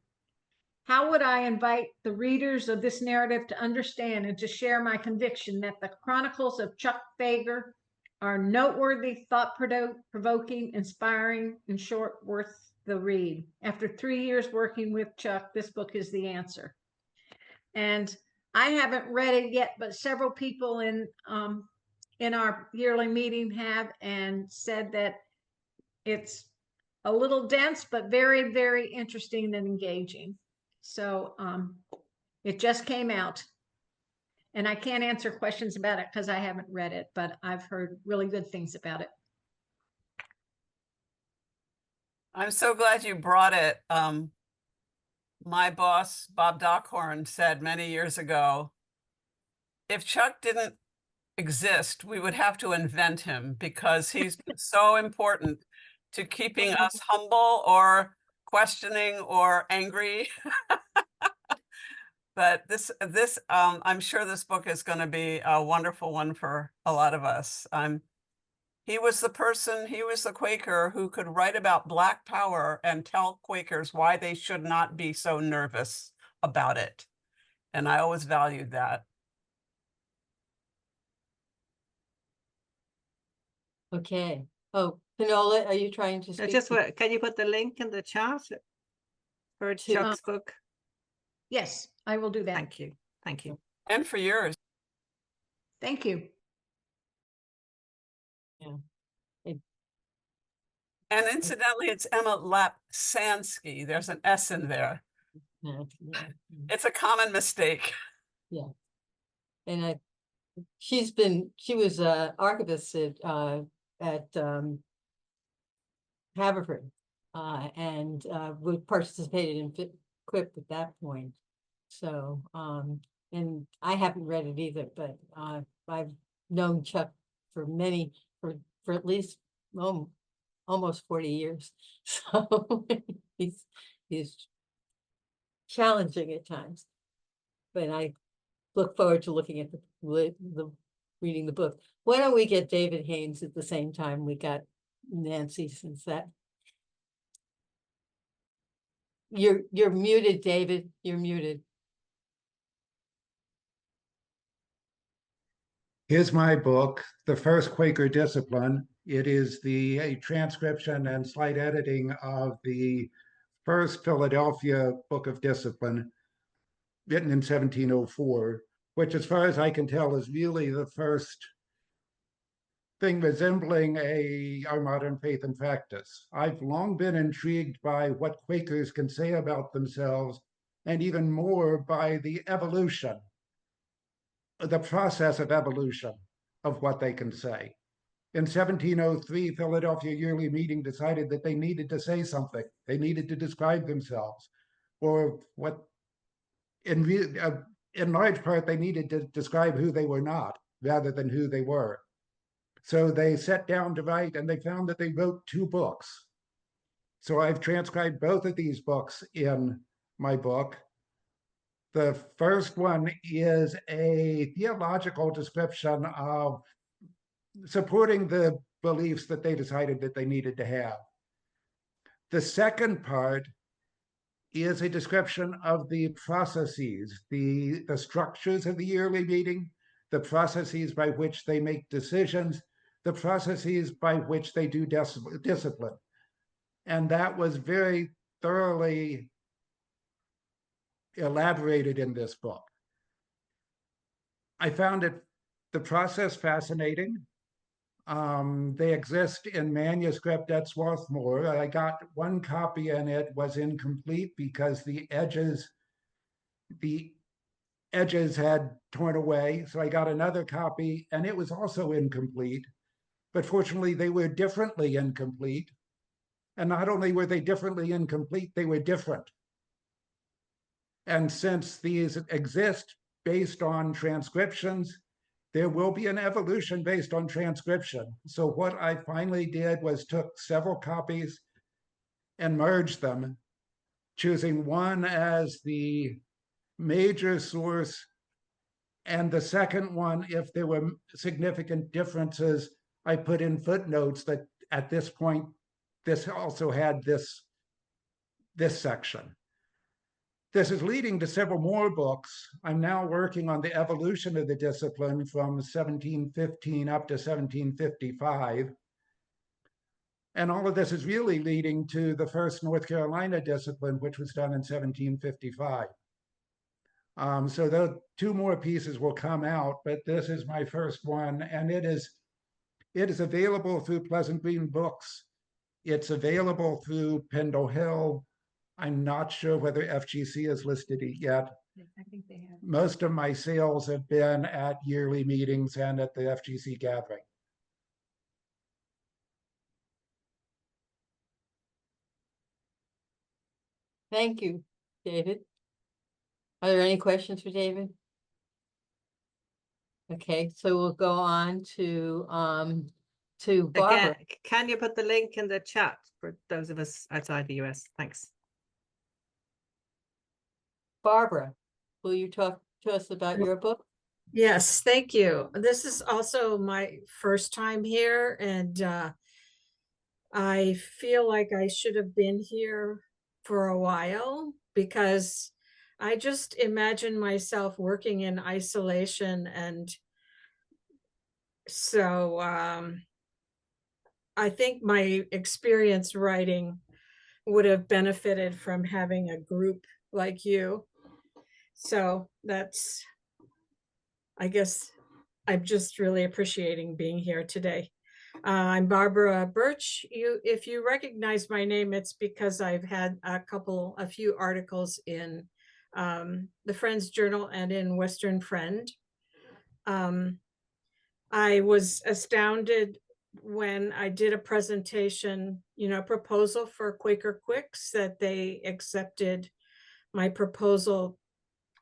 How would I invite the readers of this narrative to understand and to share my conviction that the chronicles of Chuck Fager are noteworthy, thought-provoking, inspiring, in short, worth the read? After 3 years working with Chuck, this book is the answer. And I haven't read it yet, but several people in our yearly meeting have, and said that it's a little dense, but very, very interesting and engaging. So it just came out, and I can't answer questions about it because I haven't read it, but I've heard really good things about it. I'm so glad you brought it. My boss, Bob Dockhorn, said many years ago, if Chuck didn't exist, we would have to invent him because he's been so important to keeping us humble or questioning or angry. But I'm sure this book is going to be a wonderful one for a lot of us. He was the Quaker who could write about Black power and tell Quakers why they should not be so nervous about it. And I always valued that. Okay. Oh, Finola, are you trying to speak? Can you put the link in the chat for Chuck's book? Yes, I will do that. Thank you. Thank you. And for yours. Thank you. Yeah. And incidentally, it's Emma Lapsansky. There's an S in there. Yeah. It's a common mistake. Yeah. And she was archivist at Haverford, and participated in QUIP at that point. So, and I haven't read it either, but I've known Chuck for at least almost 40 years. So he's challenging at times, but I look forward to looking at reading the book. Why don't we get David Haynes at the same time we got Nancy, since that you're muted, David. You're muted. Here's my book, The First Quaker Discipline. It is a transcription and slight editing of the first Philadelphia Book of Discipline, written in 1704, which, as far as I can tell, is really the first thing resembling our modern faith and practice. I've long been intrigued by what Quakers can say about themselves, and even more by the evolution, the process of evolution of what they can say. In 1703, Philadelphia Yearly Meeting decided that they needed to say something. They needed to describe themselves, or what, in large part, they needed to describe who they were not rather than who they were. So they sat down to write, and they found that they wrote 2 books. So I've transcribed both of these books in my book. The first one is a theological description of supporting the beliefs that they decided that they needed to have. The second part is a description of the processes, the structures of the yearly meeting, the processes by which they make decisions, the processes by which they do discipline. And that was very thoroughly elaborated in this book. I found the process fascinating. They exist in manuscript at Swarthmore. I got one copy and it was incomplete because the edges had torn away. So I got another copy and it was also incomplete. But fortunately, they were differently incomplete. And not only were they differently incomplete, they were different. And since these exist based on transcriptions, there will be an evolution based on transcription. So what I finally did was took several copies and merged them, choosing one as the major source, and the second one, if there were significant differences, I put in footnotes that at this point, this also had this section. This is leading to several more books. I'm now working on the evolution of the discipline from 1715 up to 1755. And all of this is really leading to the first North Carolina discipline, which was done in 1755. So the 2 more pieces will come out, but this is my first one, and it is available through Pleasant Green Books. It's available through Pendle Hill. I'm not sure whether FGC has listed it yet. I think they have. Most of my sales have been at yearly meetings and at the FGC gathering. Thank you, David. Are there any questions for David? Okay, so we'll go on to Barbara. Again, can you put the link in the chat for those of us outside the US? Thanks. Barbara, will you talk to us about your book? Yes, thank you. This is also my first time here, and I feel like I should have been here for a while because I just imagine myself working in isolation, and so I think my experience writing would have benefited from having a group like you. So that's, I guess, I'm just really appreciating being here today. I'm Barbara Birch. If you recognize my name, it's because I've had a few articles in the Friends Journal and in Western Friend. I was astounded when I did a presentation, proposal for Quaker Quicks, that they accepted my proposal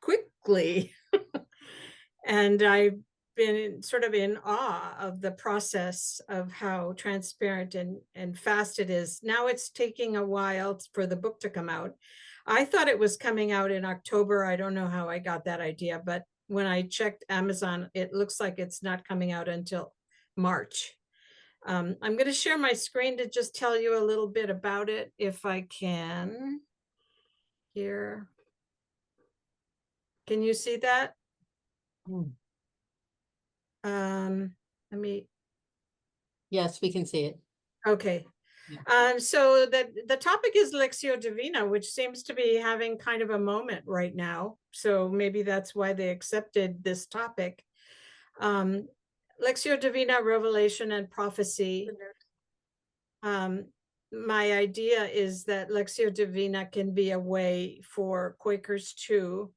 quickly. And I've been sort of in awe of the process of how transparent and fast it is. Now it's taking a while for the book to come out. I thought it was coming out in October. I don't know how I got that idea, but when I checked Amazon, it looks like it's not coming out until March. I'm going to share my screen to just tell you a little bit about it, if I can. Here. Can you see that? Let me. Yes, we can see it. Okay. So the topic is Lectio Divina, which seems to be having kind of a moment right now. So maybe that's why they accepted this topic. Lectio Divina, Revelation and Prophecy. My idea is that Lectio Divina can be a way for Quakers to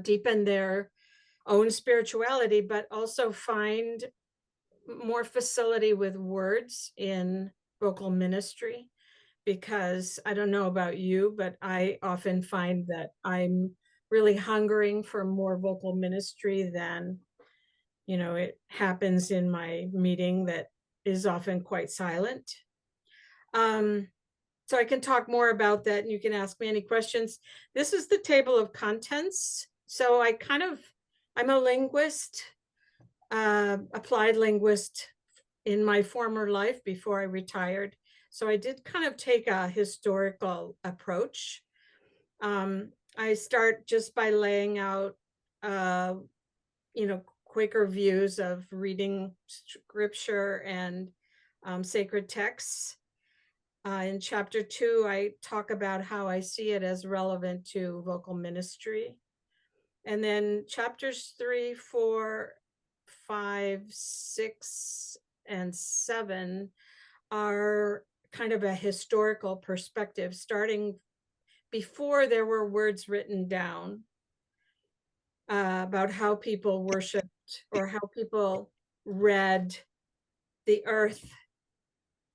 deepen their own spirituality, but also find more facility with words in vocal ministry. Because I don't know about you, but I often find that I'm really hungering for more vocal ministry than, you know, it happens in my meeting that is often quite silent. So I can talk more about that and you can ask me any questions. This is the table of contents. So I'm a linguist, applied linguist in my former life before I retired. So I did kind of take a historical approach. I start just by laying out, Quaker views of reading scripture and sacred texts. In chapter 2, I talk about how I see it as relevant to vocal ministry. And then chapters 3, 4, 5, 6, and 7 are kind of a historical perspective, starting before there were words written down about how people worshiped or how people read the earth,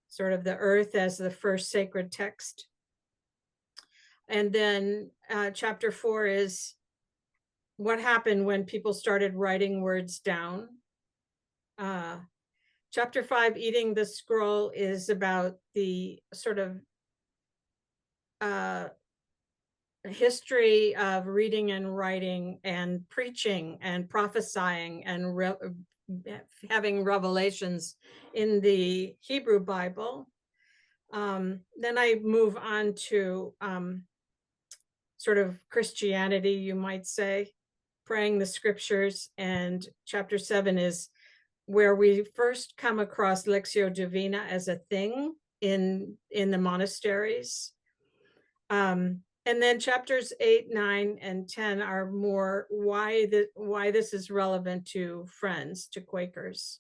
sort of the earth as the first sacred text. And then chapter 4 is what happened when people started writing words down. Chapter 5, Eating the Scroll, is about the sort of history of reading and writing and preaching and prophesying and having revelations in the Hebrew Bible. Then I move on to sort of Christianity, you might say, praying the scriptures. And chapter 7 is where we first come across Lectio Divina as a thing in the monasteries. And then chapters 8, 9, and 10 are more why this is relevant to friends, to Quakers,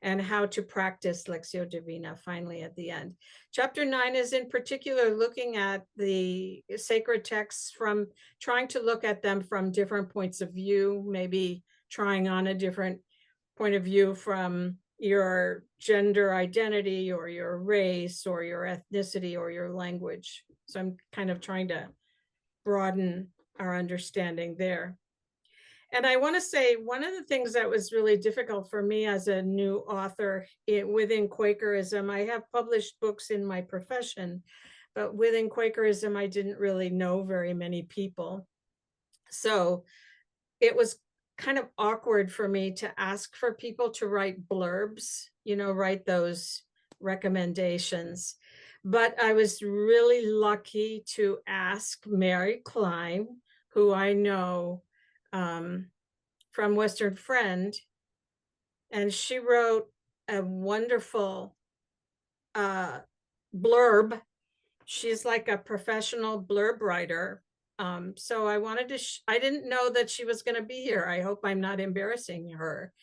and how to practice Lectio Divina finally at the end. Chapter 9 is in particular looking at the sacred texts, from trying to look at them from different points of view, maybe trying on a different point of view from your gender identity or your race or your ethnicity or your language. So I'm kind of trying to broaden our understanding there. And I want to say one of the things that was really difficult for me as a new author within Quakerism, I have published books in my profession, but within Quakerism, I didn't really know very many people. So it was kind of awkward for me to ask for people to write blurbs, write those recommendations. But I was really lucky to ask Mary Klein, who I know from Western Friend, and she wrote a wonderful blurb. She's like a professional blurb writer. So I wanted to, I didn't know that she was going to be here. I hope I'm not embarrassing her.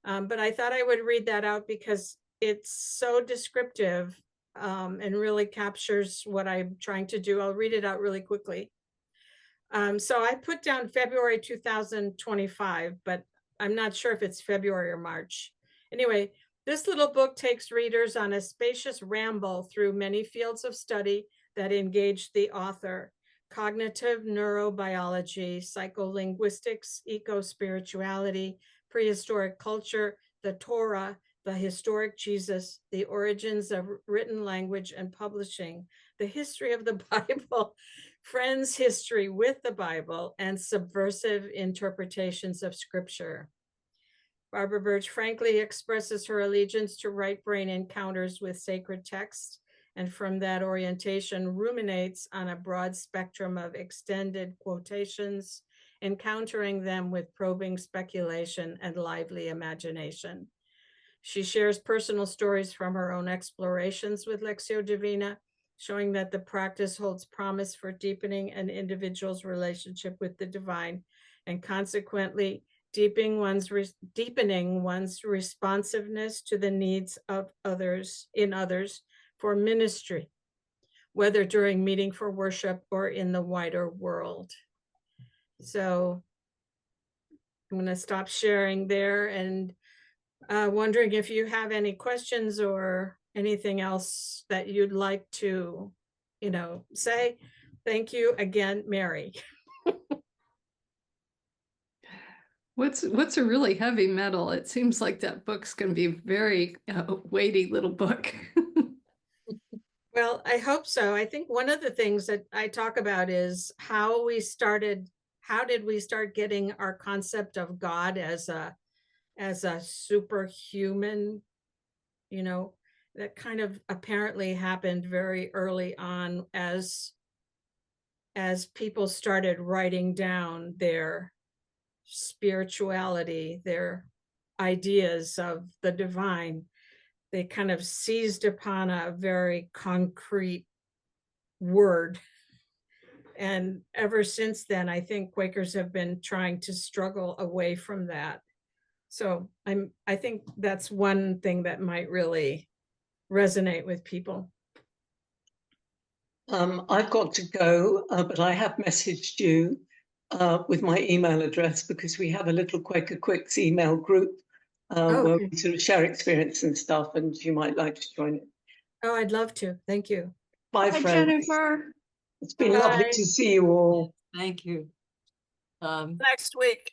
But I thought I would read that out because it's so descriptive and really captures what I'm trying to do. I'll read it out really quickly. So I put down February 2025, but I'm not sure if it's February or March. Anyway, this little book takes readers on a spacious ramble through many fields of study that engage the author: cognitive neurobiology, psycholinguistics, eco-spirituality, prehistoric culture, the Torah, the historic Jesus, the origins of written language and publishing, the history of the Bible, friends' history with the Bible, and subversive interpretations of scripture. Barbara Birch frankly expresses her allegiance to right brain encounters with sacred texts, and from that orientation ruminates on a broad spectrum of extended quotations, encountering them with probing speculation and lively imagination. She shares personal stories from her own explorations with Lectio Divina, showing that the practice holds promise for deepening an individual's relationship with the divine, and consequently deepening one's responsiveness to the needs of others for ministry, whether during meeting for worship or in the wider world. So I'm going to stop sharing there, and wondering if you have any questions or anything else that you'd like to, say. Thank you again, Mary. What's a really heavy metal? It seems like that book's going to be a very weighty little book. Well, I hope so. I think one of the things that I talk about is how did we start getting our concept of God as a superhuman, that kind of apparently happened very early on as people started writing down their spirituality, their ideas of the divine. They kind of seized upon a very concrete word. And ever since then, I think Quakers have been trying to struggle away from that. So I think that's one thing that might really resonate with people. I've got to go, but I have messaged you with my email address, because we have a little Quaker Quicks email group where we sort of share experience and stuff, and you might like to join it. Oh, I'd love to. Thank you. Bye, friends. Jennifer. It's been lovely to see you all. Thank you. Next week.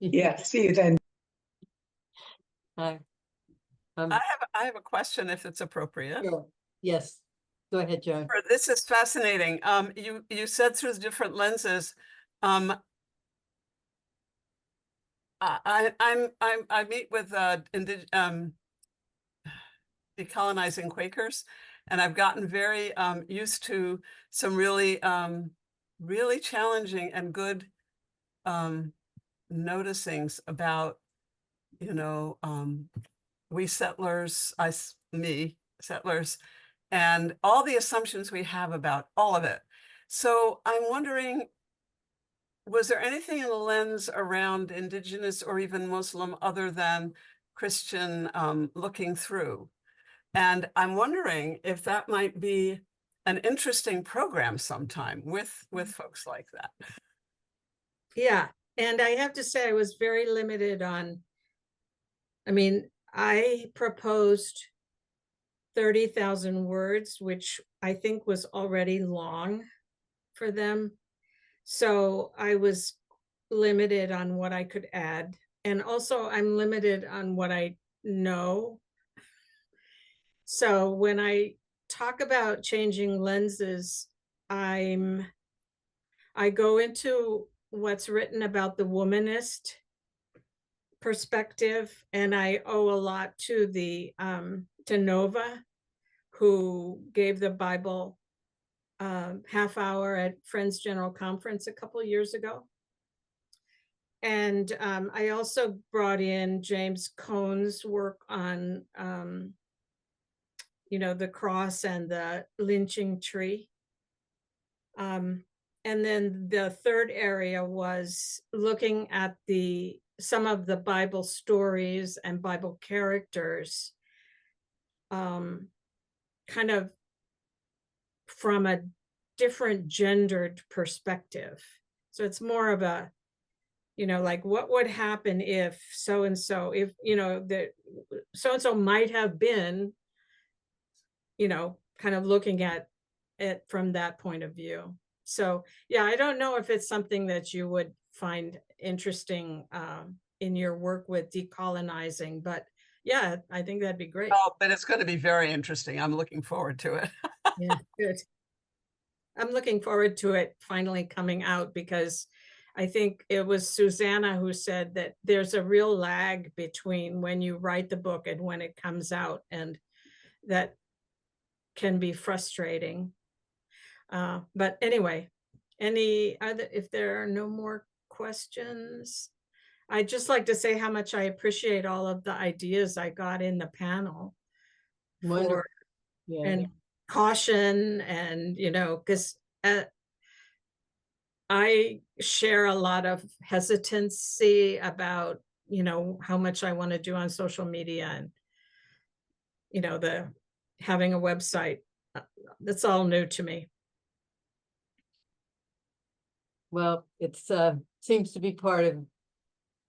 Yeah, see you then. Hi. I have a question, if it's appropriate. Sure. Yes. Go ahead, Joan. This is fascinating. You said through the different lenses. I meet with decolonizing Quakers, and I've gotten very used to some really really challenging and good noticings about, we settlers, settlers, and all the assumptions we have about all of it. So I'm wondering, was there anything in the lens around Indigenous or even Muslim other than Christian looking through? And I'm wondering if that might be an interesting program sometime with folks like that. Yeah. And I have to say, I was very limited on, I proposed 30,000 words, which I think was already long for them. So I was limited on what I could add. And also I'm limited on what I know. So when I talk about changing lenses, I go into what's written about the womanist perspective, and I owe a lot to to Nova, who gave the Bible half hour at Friends General Conference a couple of years ago. And I also brought in James Cone's work on, the cross and the lynching tree. And then the third area was looking at some of the Bible stories and Bible characters, kind of from a different gendered perspective. So it's more of a, like what would happen if so-and-so, if, that so-and-so might have been, kind of looking at it from that point of view. So, yeah, I don't know if it's something that you would find interesting in your work with decolonizing, but yeah, I think that'd be great. Oh, but it's going to be very interesting. I'm looking forward to it. Yeah, good. I'm looking forward to it finally coming out, because I think it was Susanna who said that there's a real lag between when you write the book and when it comes out, and that can be frustrating. But anyway, if there are no more questions, I'd just like to say how much I appreciate all of the ideas I got in the panel. Wonderful. Yeah. And caution, and because I share a lot of hesitancy about how much I want to do on social media, and the having a website. That's all new to me. Well, it's seems to be part of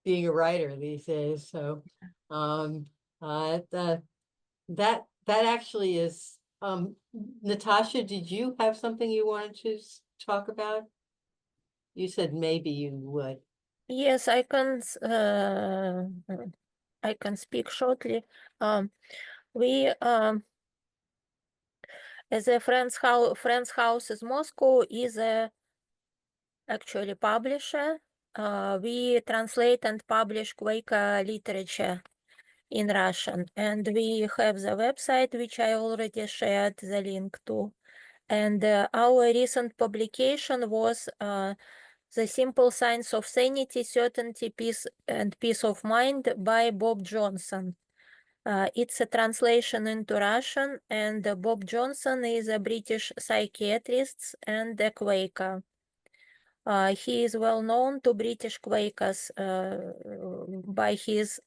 being a writer these days. So that actually is Natasha, did you have something you wanted to talk about? You said maybe you would. Yes, I can speak shortly. We as a Friends Houses Moscow is a actually publisher. We translate and publish Quaker literature in Russian, and we have the website which I already shared the link to. And our recent publication was The Simple Science of Sanity, Certainty, Peace and Peace of Mind by Bob Johnson. It's a translation into Russian, and Bob Johnson is a British psychiatrist and a Quaker. He is well known to British Quakers by his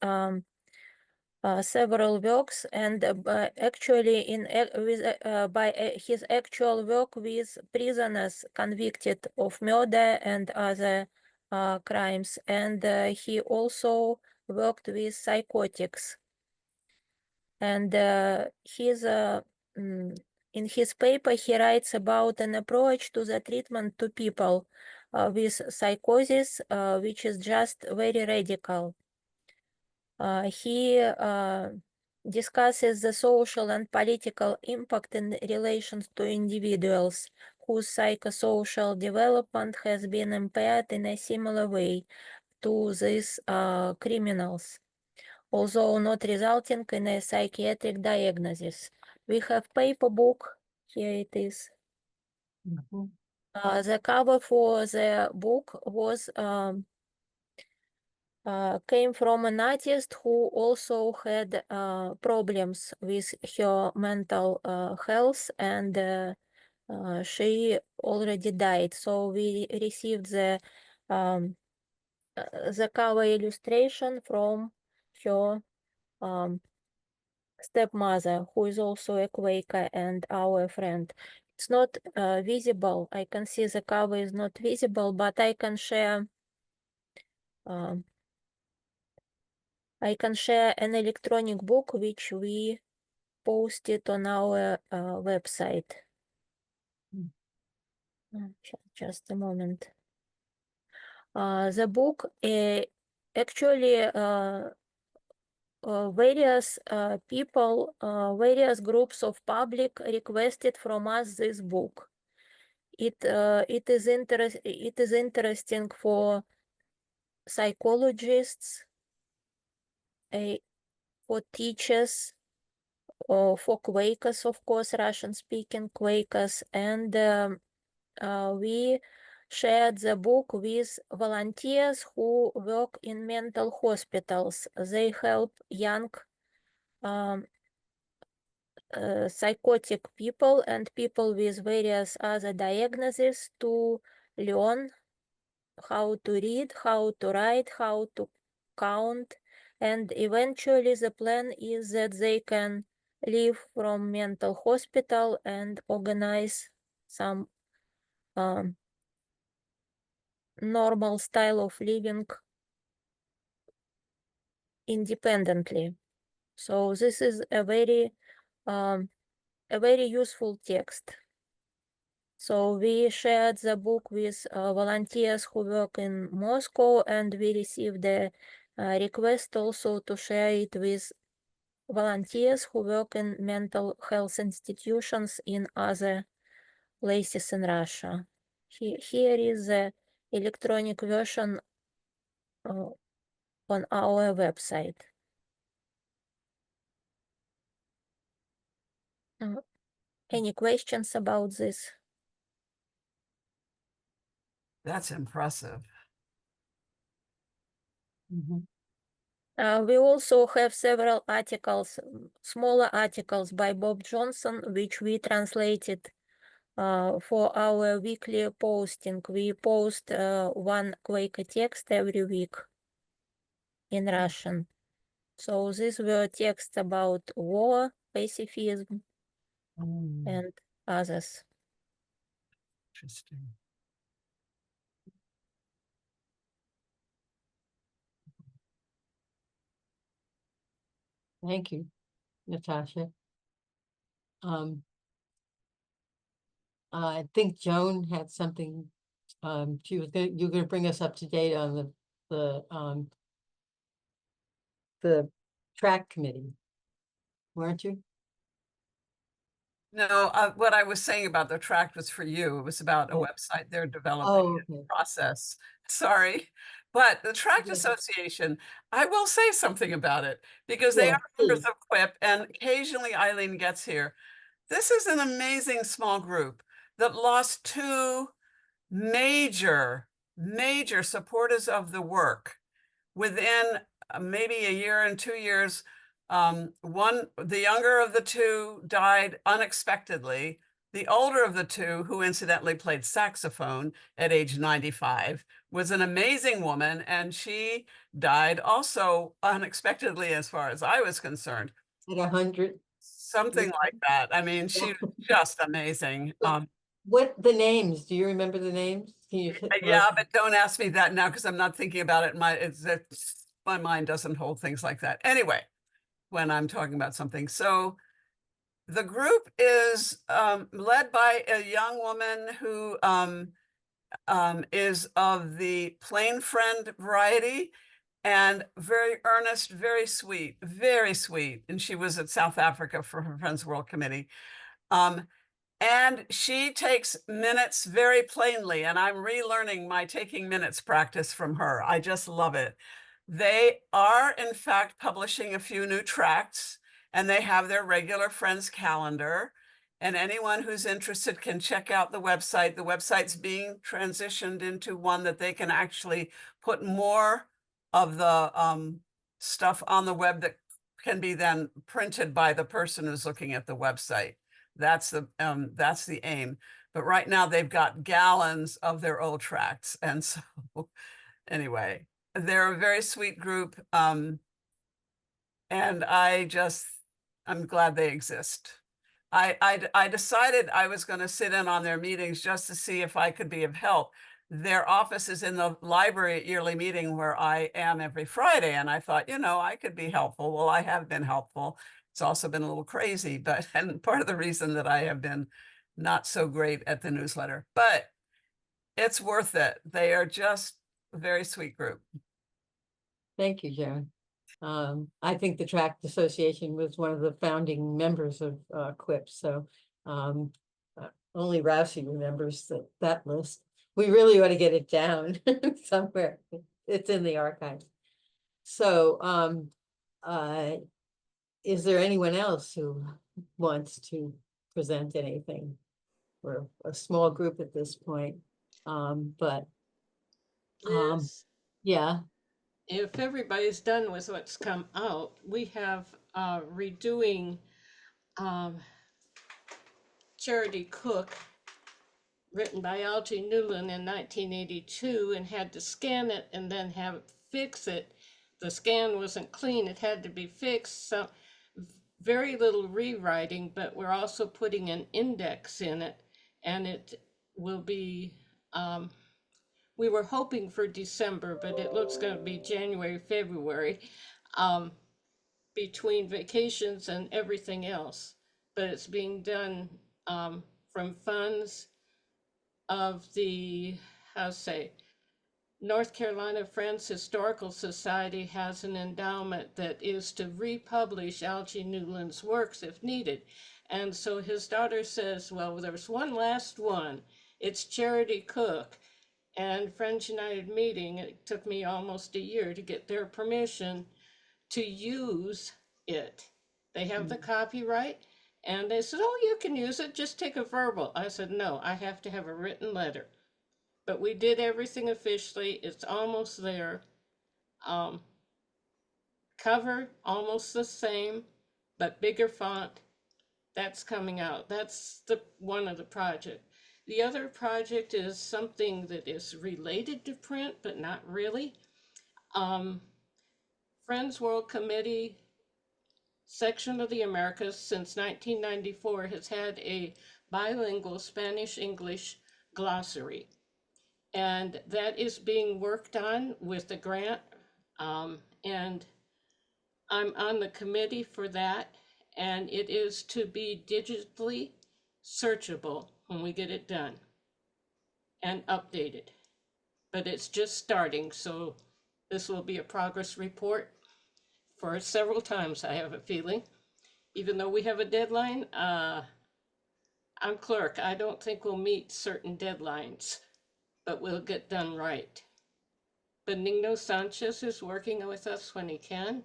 several works, and actually by his actual work with prisoners convicted of murder and other crimes, and he also worked with psychotics. And in his paper, he writes about an approach to the treatment to people with psychosis, which is just very radical. He discusses the social and political impact in relation to individuals whose psychosocial development has been impaired in a similar way to these criminals, although not resulting in a psychiatric diagnosis. We have paper book, here it is. The cover for the book was came from an artist who also had problems with her mental health, and she already died. So we received the cover illustration from her stepmother, who is also a Quaker and our friend. It's not visible. I can see the cover is not visible, but I can share an electronic book which we posted on our website. Just a moment. The book actually various people, various groups of public requested from us this book. It is interesting for psychologists, for teachers, for Quakers, of course, Russian-speaking Quakers, and we shared the book with volunteers who work in mental hospitals. They help young psychotic people and people with various other diagnoses to learn how to read, how to write, how to count, and eventually the plan is that they can leave from mental hospital and organize some normal style of living independently. So this is a very useful text. So we shared the book with volunteers who work in Moscow, and we received a request also to share it with volunteers who work in mental health institutions in other places in Russia. Here is the electronic version on our website. Any questions about this? That's impressive. Mhm. We also have several articles, smaller articles by Bob Johnson, which we translated for our weekly posting. We post one Quaker text every week in Russian. So these were texts about war, pacifism, and others. Interesting. Thank you, Natasha. I think Joan had something, you were gonna bring us up to date on the track committee, weren't you? No, what I was saying about the tract was for you. It was about a website they're developing Oh, in okay. process. Sorry. But the Tract Yes. Association, I will say something about it because they Yeah, are members please. of QUIP, and occasionally Eileen gets here. This is an amazing small group that lost two major supporters of the work within maybe a year and 2 years. The younger of the two died unexpectedly. The older of the two, who incidentally played saxophone at age 95, was an amazing woman, and she died also unexpectedly, as far as I was concerned. At 100. Something like that. I mean, she was just amazing. What the names? Do you remember the names? Can you? Yeah, but don't ask me that now because I'm not thinking about it. My mind doesn't hold things like that. Anyway, when I'm talking about something. So the group is led by a young woman who is of the plain friend variety and very earnest, very sweet, very sweet. And she was at South Africa for her Friends World Committee. And she takes minutes very plainly, and I'm relearning my taking minutes practice from her. I just love it. They are, in fact, publishing a few new tracts, and they have their regular Friends calendar. And anyone who's interested can check out the website. The website's being transitioned into one that they can actually put more of the stuff on the web that can be then printed by the person who's looking at the website. That's the aim. But right now they've got gallons of their old tracts. And so anyway, they're a very sweet group. And I'm glad they exist. I decided I was going to sit in on their meetings just to see if I could be of help. Their office is in the library at yearly meeting where I am every Friday. And I thought, I could be helpful. Well, I have been helpful. It's also been a little crazy, and part of the reason that I have been not so great at the newsletter, but it's worth it. They are just a very sweet group. Thank you, Joan. I think the Tract Association was one of the founding members of QUIP, so only Rousey remembers that list. We really ought to get it down somewhere. It's in the archives. So is there anyone else who wants to present anything? We're a small group at this point, but Liz, yeah. if everybody's done with what's come out, we have redoing Charity Cook, written by Algie Newland in 1982, and had to scan it and then have it fix it. The scan wasn't clean, it had to be fixed. So very little rewriting, but we're also putting an index in it, and it will be, we were hoping for December, but it looks going to be January, February, between vacations and everything else. But it's being done from funds of the, North Carolina Friends Historical Society has an endowment that is to republish Algie Newland's works if needed. And so his daughter says, well, there's one last one. It's Charity Cook. And Friends United meeting, it took me almost a year to get their permission to use it. They have the copyright, and they said, oh, you can use it, just take a verbal. I said, no, I have to have a written letter. But we did everything officially. It's almost there. Cover almost the same, but bigger font. That's coming out. That's the one of the project. The other project is something that is related to print, but not really. Friends World Committee section of the Americas since 1994 has had a bilingual Spanish-English glossary. And that is being worked on with the grant. And I'm on the committee for that. And it is to be digitally searchable when we get it done and updated. But it's just starting, so this will be a progress report for several times, I have a feeling. Even though we have a deadline, I'm clerk. I don't think we'll meet certain deadlines, but we'll get done right. Benigno Sanchez is working with us when he can,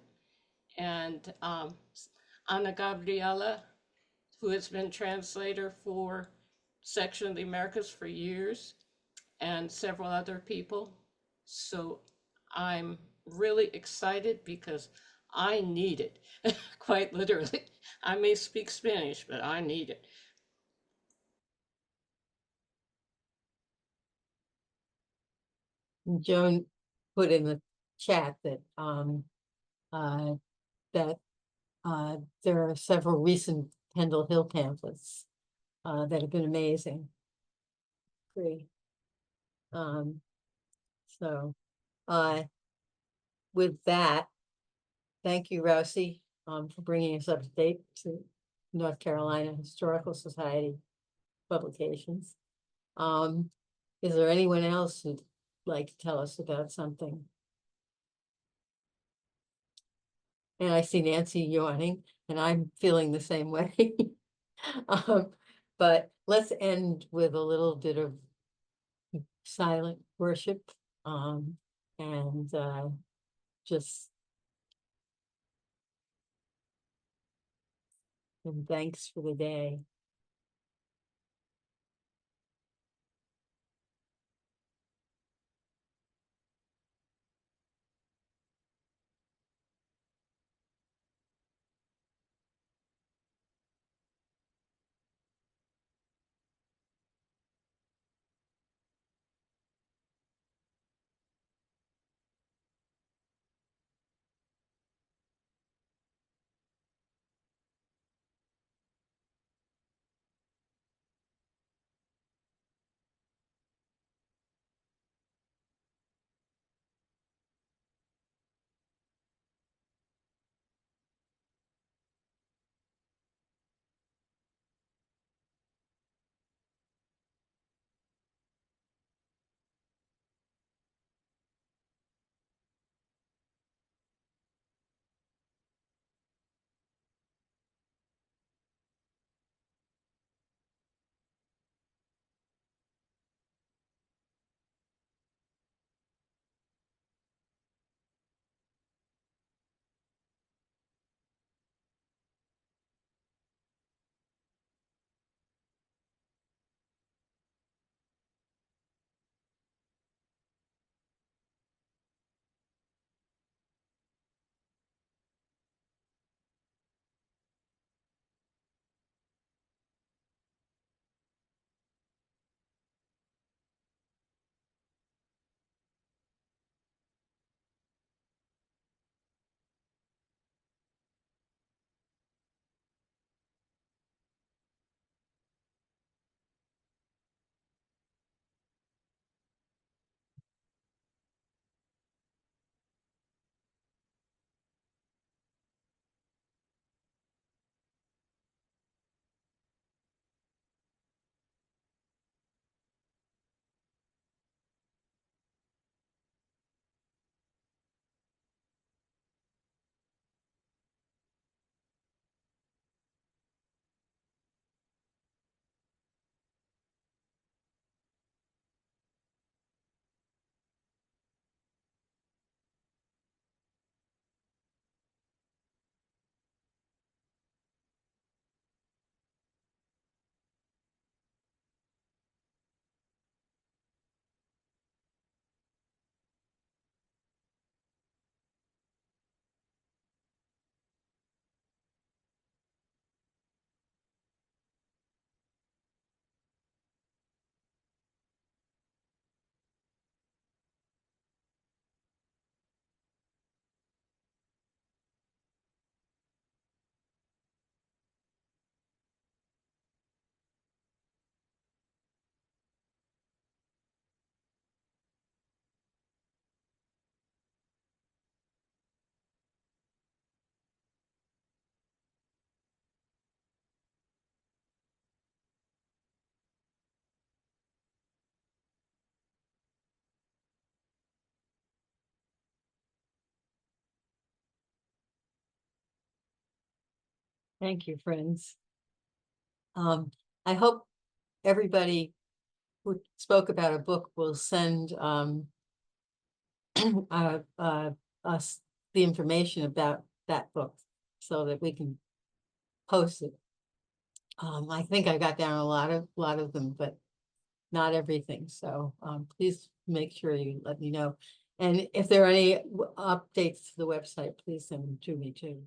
and Ana Gabriela, who has been translator for Section of the Americas for years, and several other people. So I'm really excited because I need it, quite literally. I may speak Spanish, but I need it. Joan put in the chat that there are several recent Pendle Hill pamphlets that have been amazing. Great. So with that, thank you, Rousey, for bringing us up to date to North Carolina Historical Society publications. Is there anyone else who'd like to tell us about something? And I see Nancy yawning, and I'm feeling the same way. But let's end with a little bit of silent worship, and just and thanks for the day. Thank you, friends. I hope everybody who spoke about a book will send us the information about that book so that we can post it. I think I got down a lot of them, but not everything. So please make sure you let me know. And if there are any updates to the website, please send them to me too.